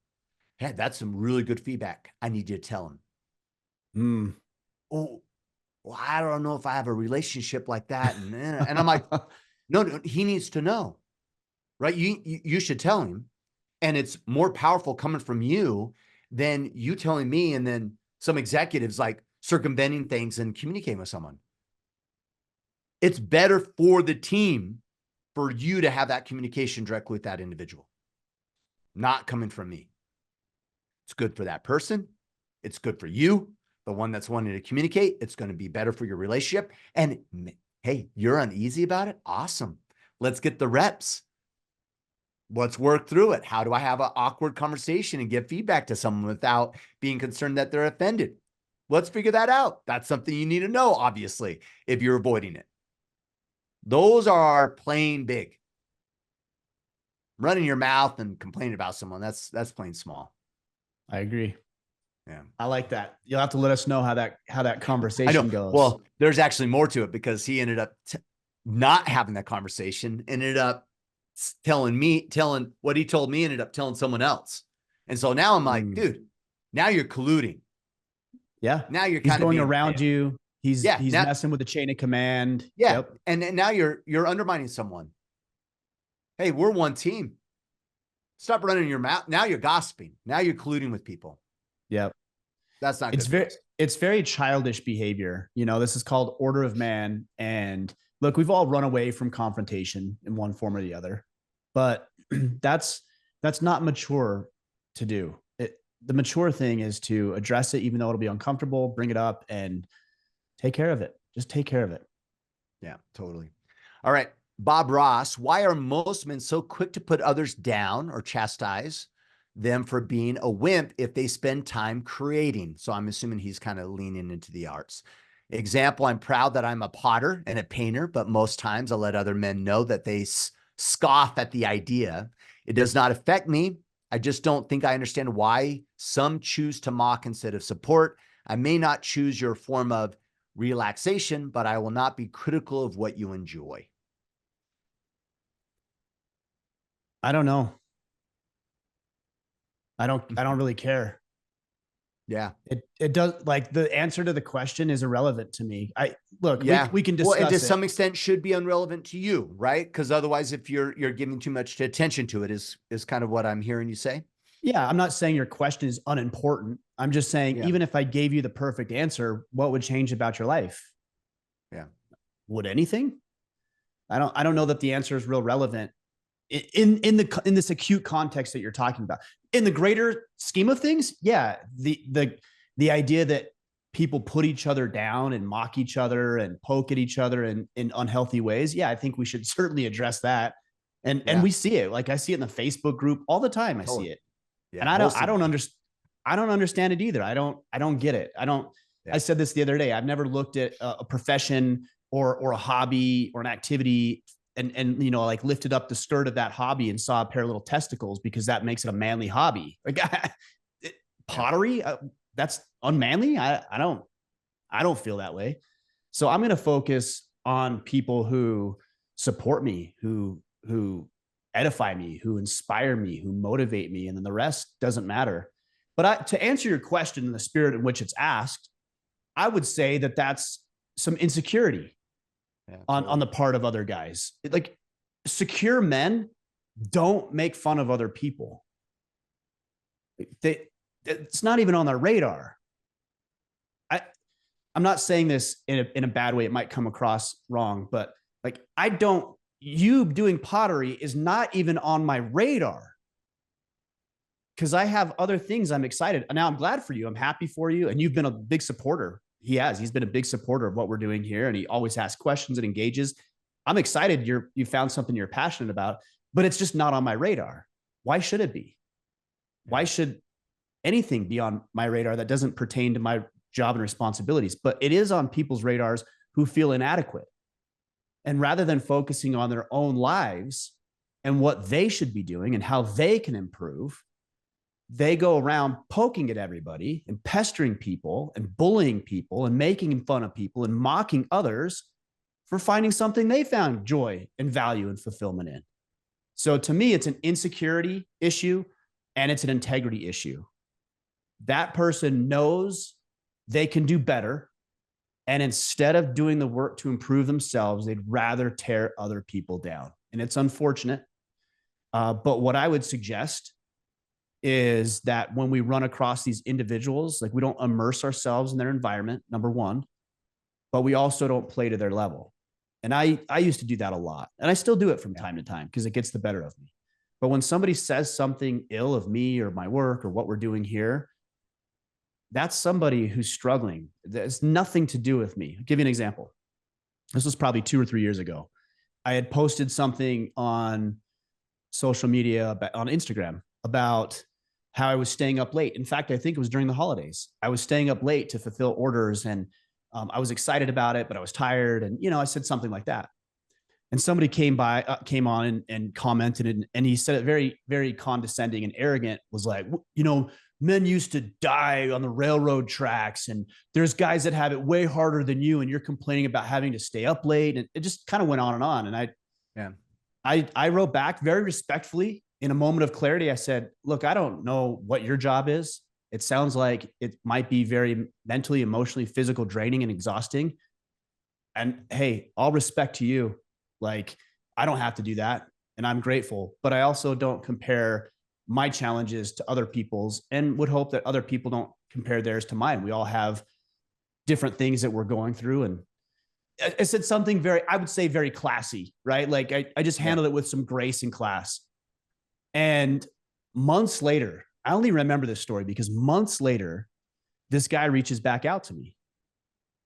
"Hey, that's some really good feedback. I need you to tell him." Oh, well, I don't know if I have a relationship like that. And I'm like, no, he needs to know, right? You should tell him. And it's more powerful coming from you than you telling me and then some executives like circumventing things and communicating with someone. It's better for the team for you to have that communication directly with that individual, not coming from me. It's good for that person. It's good for you, the one that's wanting to communicate. It's going to be better for your relationship. And hey, you're uneasy about it? Awesome. Let's get the reps. Let's work through it. How do I have an awkward conversation and give feedback to someone without being concerned that they're offended? Let's figure that out. That's something you need to know, obviously, if you're avoiding it. Those are playing big. Running your mouth and complaining about someone, that's playing small. I agree. Yeah. I like that. You'll have to let us know how that conversation goes. Well, there's actually more to it because he ended up not having that conversation, ended up telling what he told me, ended up telling someone else. And so now I'm like, dude, now you're colluding. Yeah. Now you're he's going around you. He's messing with the chain of command. Yeah. Yep. And now you're undermining someone. Hey, we're one team. Stop running your mouth. Now you're gossiping. Now you're colluding with people. Yep. That's not good. It's very childish behavior. You know, this is called order of man. And look, we've all run away from confrontation in one form or the other, but that's not mature to do. The mature thing is to address it, even though it'll be uncomfortable, bring it up and take care of it. Just take care of it. Yeah, totally. All right. Bob Ross, why are most men so quick to put others down or chastise them for being a wimp if they spend time creating? So I'm assuming he's kind of leaning into the arts. Example, I'm proud that I'm a potter and a painter, but most times I let other men know that they scoff at the idea. It does not affect me. I just don't think I understand why some choose to mock instead of support. I may not choose your form of relaxation, but I will not be critical of what you enjoy. I don't know. I don't really care. Yeah. It does, like, the answer to the question is irrelevant to me. We can discuss well, and to some extent should be irrelevant to you, right? Because otherwise, if you're giving too much attention to it, is kind of what I'm hearing you say. Yeah, I'm not saying your question is unimportant. I'm just saying, even if I gave you the perfect answer, what would change about your life? Yeah. Would anything? I don't know that the answer is real relevant in this acute context that you're talking about. In the greater scheme of things, yeah, the idea that people put each other down and mock each other and poke at each other in unhealthy ways, yeah, I think we should certainly address that. And we see it. Like, I see it in the Facebook group all the time. I see it. Yeah, and I don't understand it either. I don't get it. I said this the other day. I've never looked at a profession or a hobby or an activity and you know, like, lifted up the skirt of that hobby and saw a pair of little testicles because that makes it a manly hobby. Like, pottery, that's unmanly. I don't feel that way. So I'm going to focus on people who support me, who edify me, who inspire me, who motivate me. And then the rest doesn't matter. But to answer your question in the spirit in which it's asked, I would say that that's some insecurity on the part of other guys. Like, secure men don't make fun of other people. It's not even on their radar. I'm not saying this in a bad way. It might come across wrong, but like, you doing pottery is not even on my radar because I have other things I'm excited. And now I'm glad for you. I'm happy for you. And you've been a big supporter. He's been a big supporter of what we're doing here. And he always asks questions and engages. I'm excited you found something you're passionate about, but it's just not on my radar. Why should it be? Why should anything be on my radar that doesn't pertain to my job and responsibilities? But it is on people's radars who feel inadequate. And rather than focusing on their own lives and what they should be doing and how they can improve, they go around poking at everybody and pestering people and bullying people and making fun of people and mocking others for finding something they found joy and value and fulfillment in. So to me, it's an insecurity issue and it's an integrity issue. That person knows they can do better. And instead of doing the work to improve themselves, they'd rather tear other people down. And it's unfortunate. But what I would suggest is that when we run across these individuals, like, we don't immerse ourselves in their environment, number one, but we also don't play to their level. And I used to do that a lot. And I still do it from Yeah. time to time because it gets the better of me. But when somebody says something ill of me or my work or what we're doing here, that's somebody who's struggling. There's nothing to do with me. I'll give you an example. This was probably 2 or 3 years ago. I had posted something on social media, on Instagram, about how I was staying up late. In fact, I think it was during the holidays. I was staying up late to fulfill orders, and I was excited about it, but I was tired. And, I said something like that. And somebody came on and commented, and he said it very, very condescending and arrogant, was like, men used to die on the railroad tracks, and there's guys that have it way harder than you, and you're complaining about having to stay up late. And it just kind of went on and on. And Yeah. I wrote back very respectfully in a moment of clarity. I said, look, I don't know what your job is. It sounds like it might be very mentally, emotionally, physical, draining and exhausting. And hey, all respect to you. Like, I don't have to do that. And I'm grateful, but I also don't compare my challenges to other people's, and would hope that other people don't compare theirs to mine. We all have different things that we're going through. And I said something very, I would say very classy, right? Like I just Yeah. handled it with some grace and class. And months later, I only remember this story because months later, this guy reaches back out to me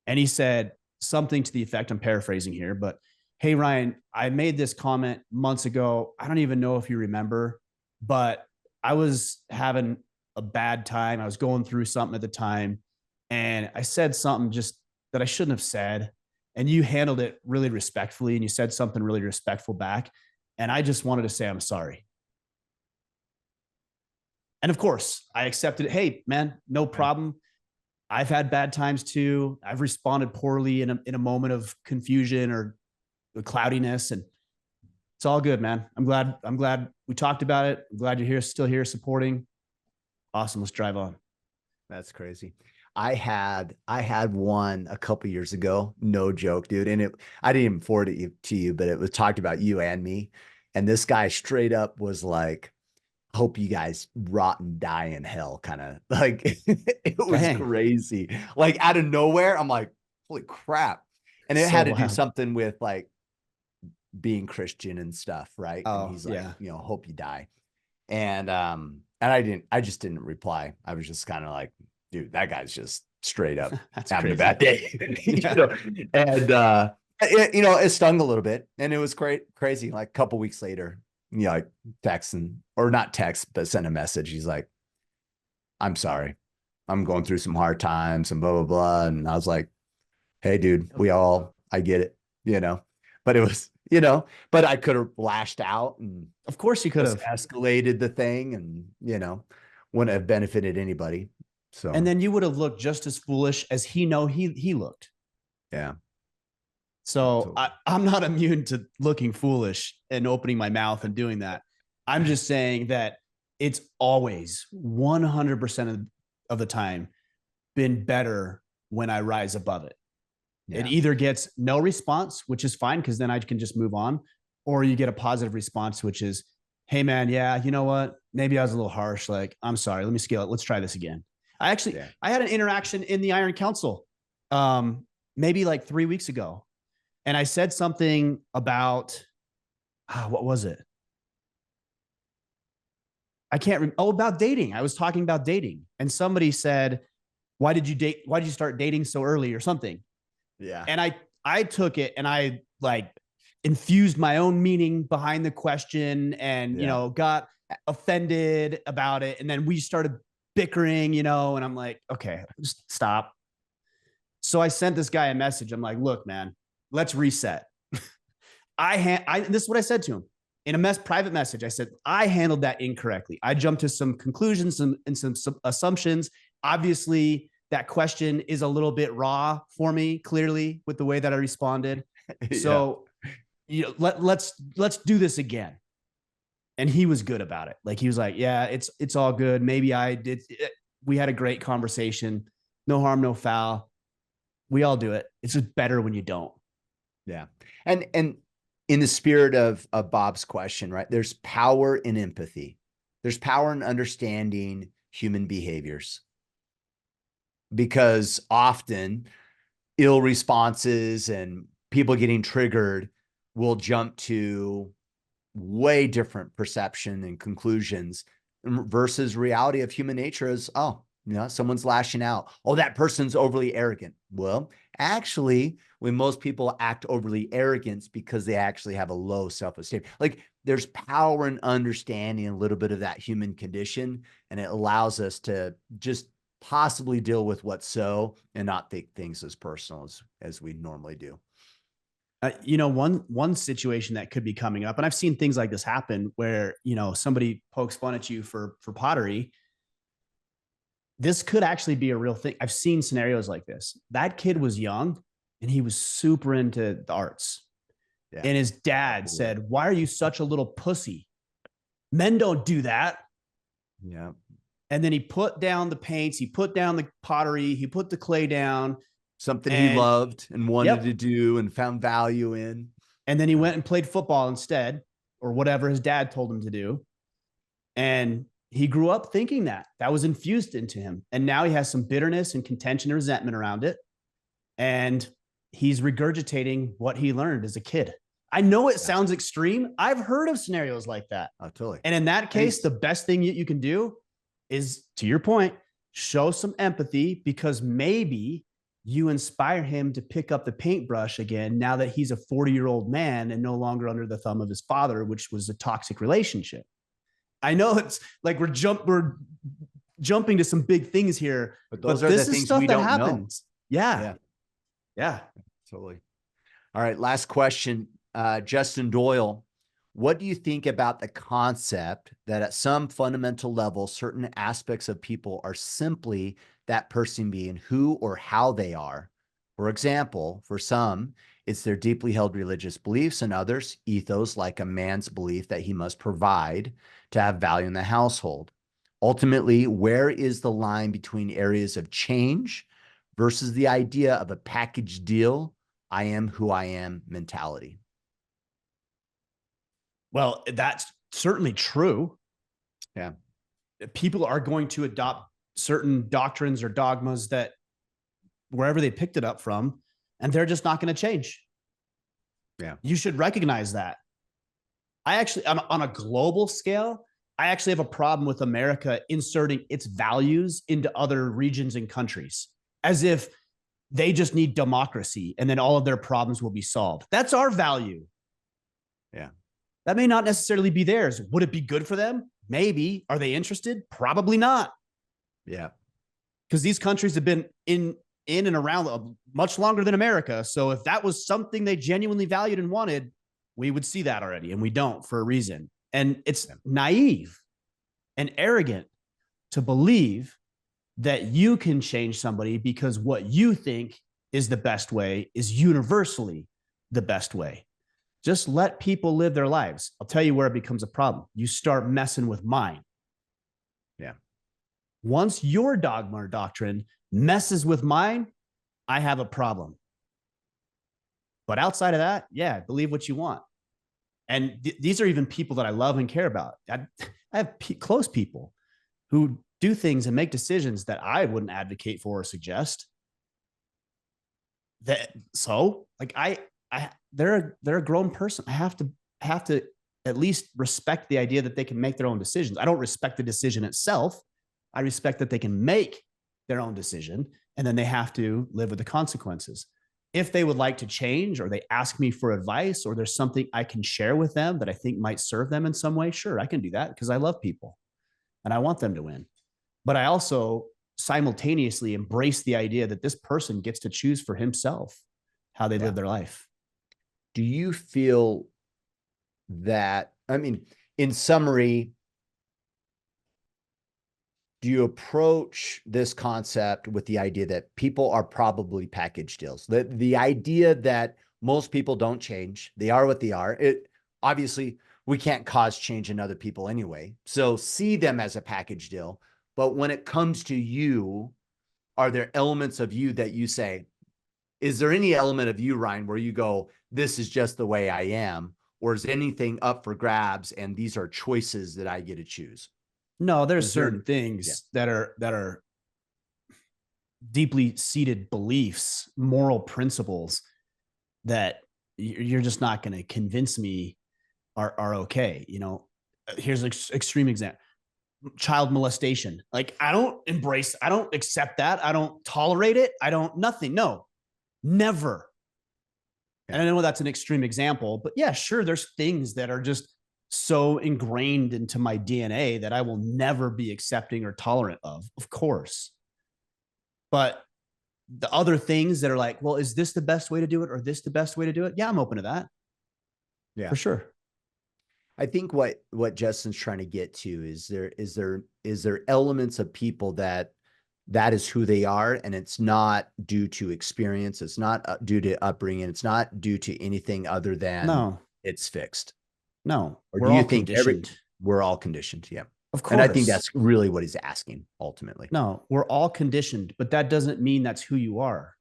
and he said something to the effect, I'm paraphrasing here, but hey, Ryan, I made this comment months ago. I don't even know if you remember, but I was having a bad time. I was going through something at the time. And I said something just that I shouldn't have said. And you handled it really respectfully, and you said something really respectful back. And I just wanted to say, I'm sorry. And of course, I accepted it. Hey, man, no problem. I've had bad times too. I've responded poorly in a moment of confusion or cloudiness, and it's all good, man. I'm glad we talked about it. I'm glad you're here, still here supporting. Awesome. Let's drive on. That's crazy. I had one a couple years ago, no joke, dude. And I didn't even forward it to you, but it was talked about you and me. And this guy straight up was like, hope you guys rot and die in hell, kind of like it was Dang. crazy. Like out of nowhere, I'm like, holy crap. And it So had to do wild. something with like being Christian and stuff, right? And Oh, he's like, yeah. hope you die. And I just didn't reply. I was just kind of like, dude, that guy's just straight up That's having a crazy. bad day. Yeah. And it stung a little bit, and it was crazy. Like a couple weeks later, like texting, or not text, but send a message. He's like, I'm sorry. I'm going through some hard times and blah, blah, blah. And I was like, hey, dude, I get it, but it was, but I could have lashed out and Of course you could just have. escalated the thing, and, wouldn't have benefited anybody. And So, then you would have looked just as foolish as he looked. yeah, So absolutely. I'm not immune to looking foolish and opening my mouth and doing that. I'm just saying that it's always 100% of the time been better when I rise above it. It Yeah. either gets no response, which is fine because then I can just move on, or you get a positive response, which is, hey, man, yeah, you know what? Maybe I was a little harsh. Like, I'm sorry. Let me scale it. Let's try this again. Yeah. I had an interaction in the Iron Council maybe like 3 weeks ago. And I said something about, what was it? I can't remember. Oh, about dating. I was talking about dating. And somebody said, why did you date? Why did you start dating so early or something? Yeah. And I took it and I like infused my own meaning behind the question, and Yeah. got offended about it, and then we started bickering, and I'm like, okay, just stop. So I sent this guy a message. I'm like, look, man, let's reset. This is what I said to him in a private message. I said, I handled that incorrectly. I jumped to some conclusions and some assumptions. Obviously, that question is a little bit raw for me, clearly, with the way that I responded. Yeah. So, let's do this again. And he was good about it. Like, he was like, yeah, it's all good. Maybe I did. We had a great conversation. No harm, no foul. We all do it. It's just better when you don't. Yeah. And in the spirit of Bob's question, right? There's power in empathy. There's power in understanding human behaviors, because often ill responses and people getting triggered will jump to way different perception and conclusions versus reality of human nature is, oh, someone's lashing out. Oh, that person's overly arrogant. Well, actually, when most people act overly arrogant because they actually have a low self-esteem, like there's power in understanding a little bit of that human condition, and it allows us to just possibly deal with what's so and not take things as personal as we normally do. One situation that could be coming up, and I've seen things like this happen where, somebody pokes fun at you for pottery. This could actually be a real thing. I've seen scenarios like this. That kid was young and he was super into the arts. Yeah. And his dad said, "Why are you such a little pussy? Men don't do that." Yeah. And then he put down the paints, he put down the pottery, he put the clay down. Something he loved and wanted to do and found value in. And then he went and played football instead, or whatever his dad told him to do. And he grew up thinking that was infused into him. And now he has some bitterness and contention and resentment around it. And he's regurgitating what he learned as a kid. I know it sounds extreme. I've heard of scenarios like that. Oh, totally. And in that case, the best thing you can do is, to your point, show some empathy, because maybe you inspire him to pick up the paintbrush again now that he's a 40-year-old man and no longer under the thumb of his father, which was a toxic relationship. I know it's like we're jumping to some big things here, but this is stuff that happens. Yeah. Totally. All right. Last question. Justin Doyle, what do you think about the concept that at some fundamental level, certain aspects of people are simply that person being who or how they are? For example, for some, it's their deeply held religious beliefs, and others, ethos, like a man's belief that he must provide to have value in the household. Ultimately, where is the line between areas of change versus the idea of a package deal, I am who I am mentality? Well, that's certainly true. Yeah. People are going to adopt certain doctrines or dogmas that wherever they picked it up from, and they're just not going to change. Yeah. You should recognize that. On a global scale, I actually have a problem with America inserting its values into other regions and countries as if they just need democracy and then all of their problems will be solved. That's our value. Yeah. That may not necessarily be theirs. Would it be good for them? Maybe. Are they interested? Probably not. Yeah. Because these countries have been in and around much longer than America. So if that was something they genuinely valued and wanted, we would see that already, and we don't, for a reason. And it's naive and arrogant to believe that you can change somebody because what you think is the best way is universally the best way. Just let people live their lives. I'll tell you where it becomes a problem. You start messing with mine. Yeah. Once your dogma or doctrine messes with mine, I have a problem. But outside of that, yeah, believe what you want. And these are even people that I love and care about. I have close people who do things and make decisions that I wouldn't advocate for or suggest. They're a grown person. I have to at least respect the idea that they can make their own decisions. I don't respect the decision itself. I respect that they can make their own decision, and then they have to live with the consequences. If they would like to change, or they ask me for advice, or there's something I can share with them that I think might serve them in some way, sure, I can do that because I love people and I want them to win. But I also simultaneously embrace the idea that this person gets to choose for himself how they live their life. Do you feel that, in summary, do you approach this concept with the idea that people are probably package deals? The idea that most people don't change, they are what they are. Obviously, we can't cause change in other people anyway. So see them as a package deal. But when it comes to you, are there elements of you that you say, is there any element of you, Ryan, where you go, this is just the way I am? Or is anything up for grabs and these are choices that I get to choose? No, there's certain things that are deeply seated beliefs, moral principles that you're just not going to convince me are okay. Here's an extreme example: child molestation. Like, I don't accept that. I don't tolerate it. I don't, nothing. No, never. Yeah. And I know that's an extreme example, but yeah, sure. There's things that are just so ingrained into my DNA that I will never be accepting or tolerant of course. But the other things that are like, well, is this the best way to do it or this the best way to do it? Yeah, I'm open to that. Yeah. For sure. I think what Justin's trying to get to is there elements of people that is who they are, and it's not due to experience, it's not due to upbringing, it's not due to anything other than No, it's fixed. no, Or do we're you all think conditioned. we're all conditioned? Yeah. Of And I think course. that's really what he's asking ultimately. No, we're all conditioned, but that doesn't mean that's who you are.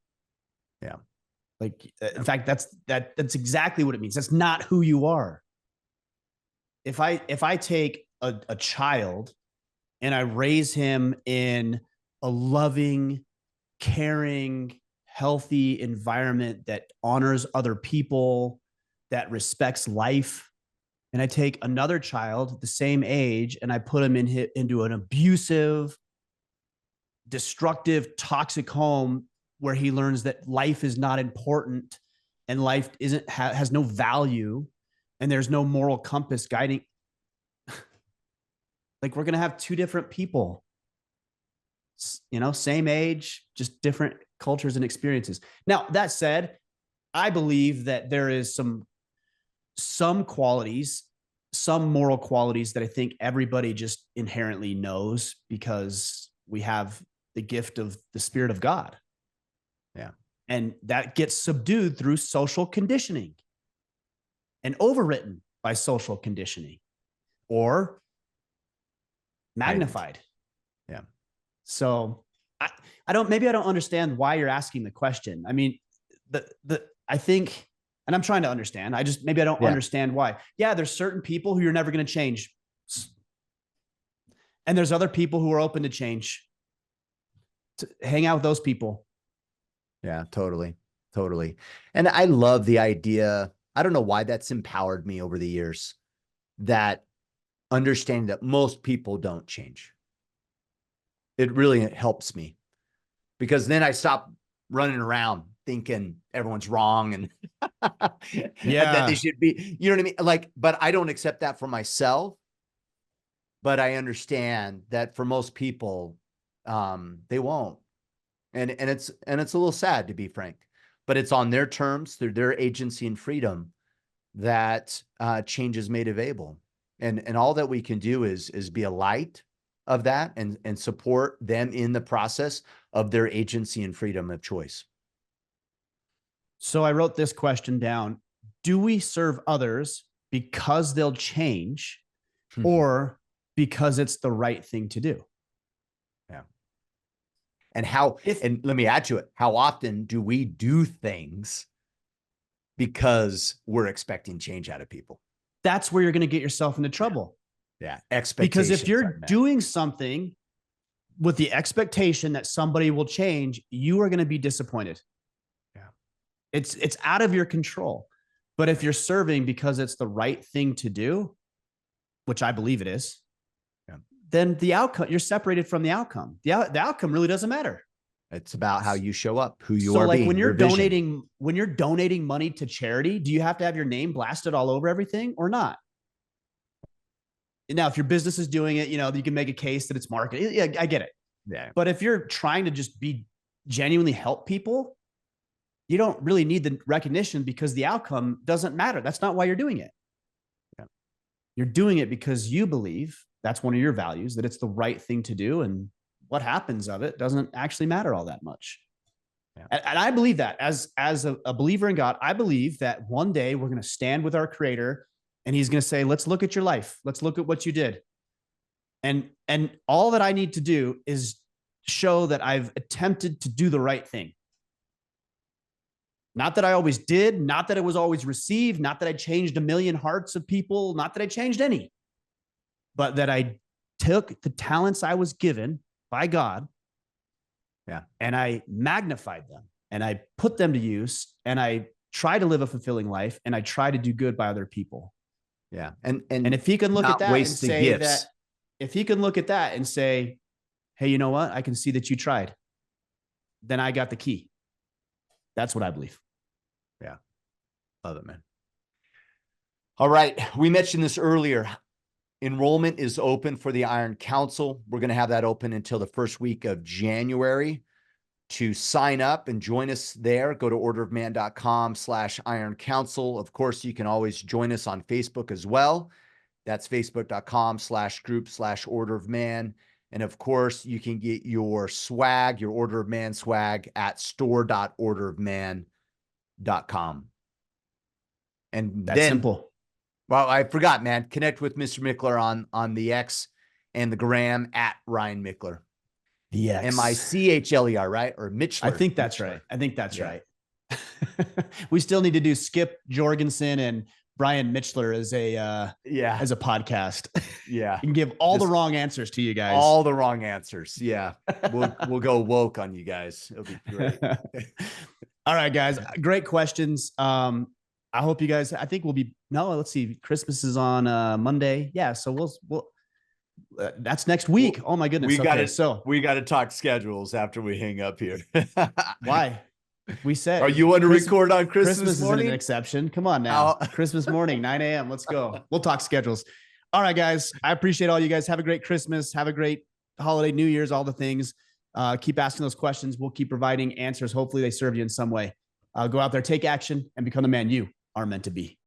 Yeah. Like, in fact, that's exactly what it means. That's not who you are. If I take a child and I raise him in a loving, caring, healthy environment that honors other people, that respects life, and I take another child the same age and I put him into an abusive, destructive, toxic home where he learns that life is not important and life isn't has no value and there's no moral compass guiding. Like, we're going to have two different people, same age, just different cultures and experiences. Now, that said, I believe that there is some qualities, some moral qualities that I think everybody just inherently knows because we have the gift of the Spirit of God. Yeah. And that gets subdued through social conditioning and overwritten by social conditioning or magnified. Yeah. So I don't understand why you're asking the question. I mean, I think, and I'm trying to understand. I don't understand why. Yeah, there's certain people who you're never going to change. And there's other people who are open to change. To hang out with those people. Yeah, totally. Totally. And I love the idea. I don't know why that's empowered me over the years, that understanding that most people don't change. It really helps me, because then I stop running around thinking everyone's wrong and, and that they should be, you know what I mean? Like, but I don't accept that for myself. But I understand that for most people, they won't. And it's a little sad, to be frank, but it's on their terms, through their agency and freedom, that change is made available. And all that we can do is be a light of that and support them in the process of their agency and freedom of choice. So I wrote this question down. Do we serve others because they'll change or because it's the right thing to do? Yeah. And and let me add to it, how often do we do things because we're expecting change out of people? That's where you're going to get yourself into trouble. Yeah. Expectations. Because if you're doing something with the expectation that somebody will change, you are going to be disappointed. Yeah. It's out of your control. But if you're serving because it's the right thing to do, which I believe it is, then the outcome, you're separated from the outcome. The outcome really doesn't matter. It's about how you show up, who you are. So, like, being, when you're donating money to charity, do you have to have your name blasted all over everything or not? Now, if your business is doing it, you can make a case that it's marketing. Yeah, I get it. Yeah. But if you're trying to just be genuinely help people, you don't really need the recognition because the outcome doesn't matter. That's not why you're doing it. Yeah. You're doing it because you believe that's one of your values, that it's the right thing to do. And what happens of it doesn't actually matter all that much. Yeah. And I believe that as a believer in God, I believe that one day we're going to stand with our Creator and He's going to say, let's look at your life. Let's look at what you did. And all that I need to do is show that I've attempted to do the right thing. Not that I always did, not that it was always received, not that I changed a million hearts of people, not that I changed any, but that I took the talents I was given by God, and I magnified them and I put them to use and I try to live a fulfilling life, and I try to do good by other people. Yeah. And if he can look at that and say gifts. that, if he can look at that and say, hey, you know what? I can see that you tried. Then I got the key. That's what I believe. Yeah. Love it, man. All right. We mentioned this earlier. Enrollment is open for the Iron Council. We're going to have that open until the first week of January. To sign up and join us there, go to orderofman.com/Iron Council. Of course, you can always join us on Facebook as well. That's facebook.com/group/Order of Man. And of course, you can get your swag, your Order of Man swag at store.orderofman.com. And that's then, simple. Well, I forgot, man. Connect with Mr. Mickler on the X and the gram at Ryan Mickler. The X. Michler, right? Or Mitchler. I think that's Mitchler. right. I think that's right. We still need to do Skip Jorgensen and Brian Mitchler as a podcast. Yeah. You can give all the wrong answers to you guys. All the wrong answers. Yeah. We'll go woke on you guys. It'll be great. All right, guys. Great questions. I hope you guys, I think let's see. Christmas is on Monday. Yeah. So we'll that's next week. Oh my goodness. We got to talk schedules after we hang up here. Why? We said, are you want to record on Christmas morning? Is an exception. Come on now. Christmas morning, 9 a.m. Let's go. We'll talk schedules. All right, guys. I appreciate all you guys. Have a great Christmas. Have a great holiday, New Year's, all the things. Keep asking those questions. We'll keep providing answers. Hopefully they serve you in some way. Go out there, take action, and become the man you are meant to be.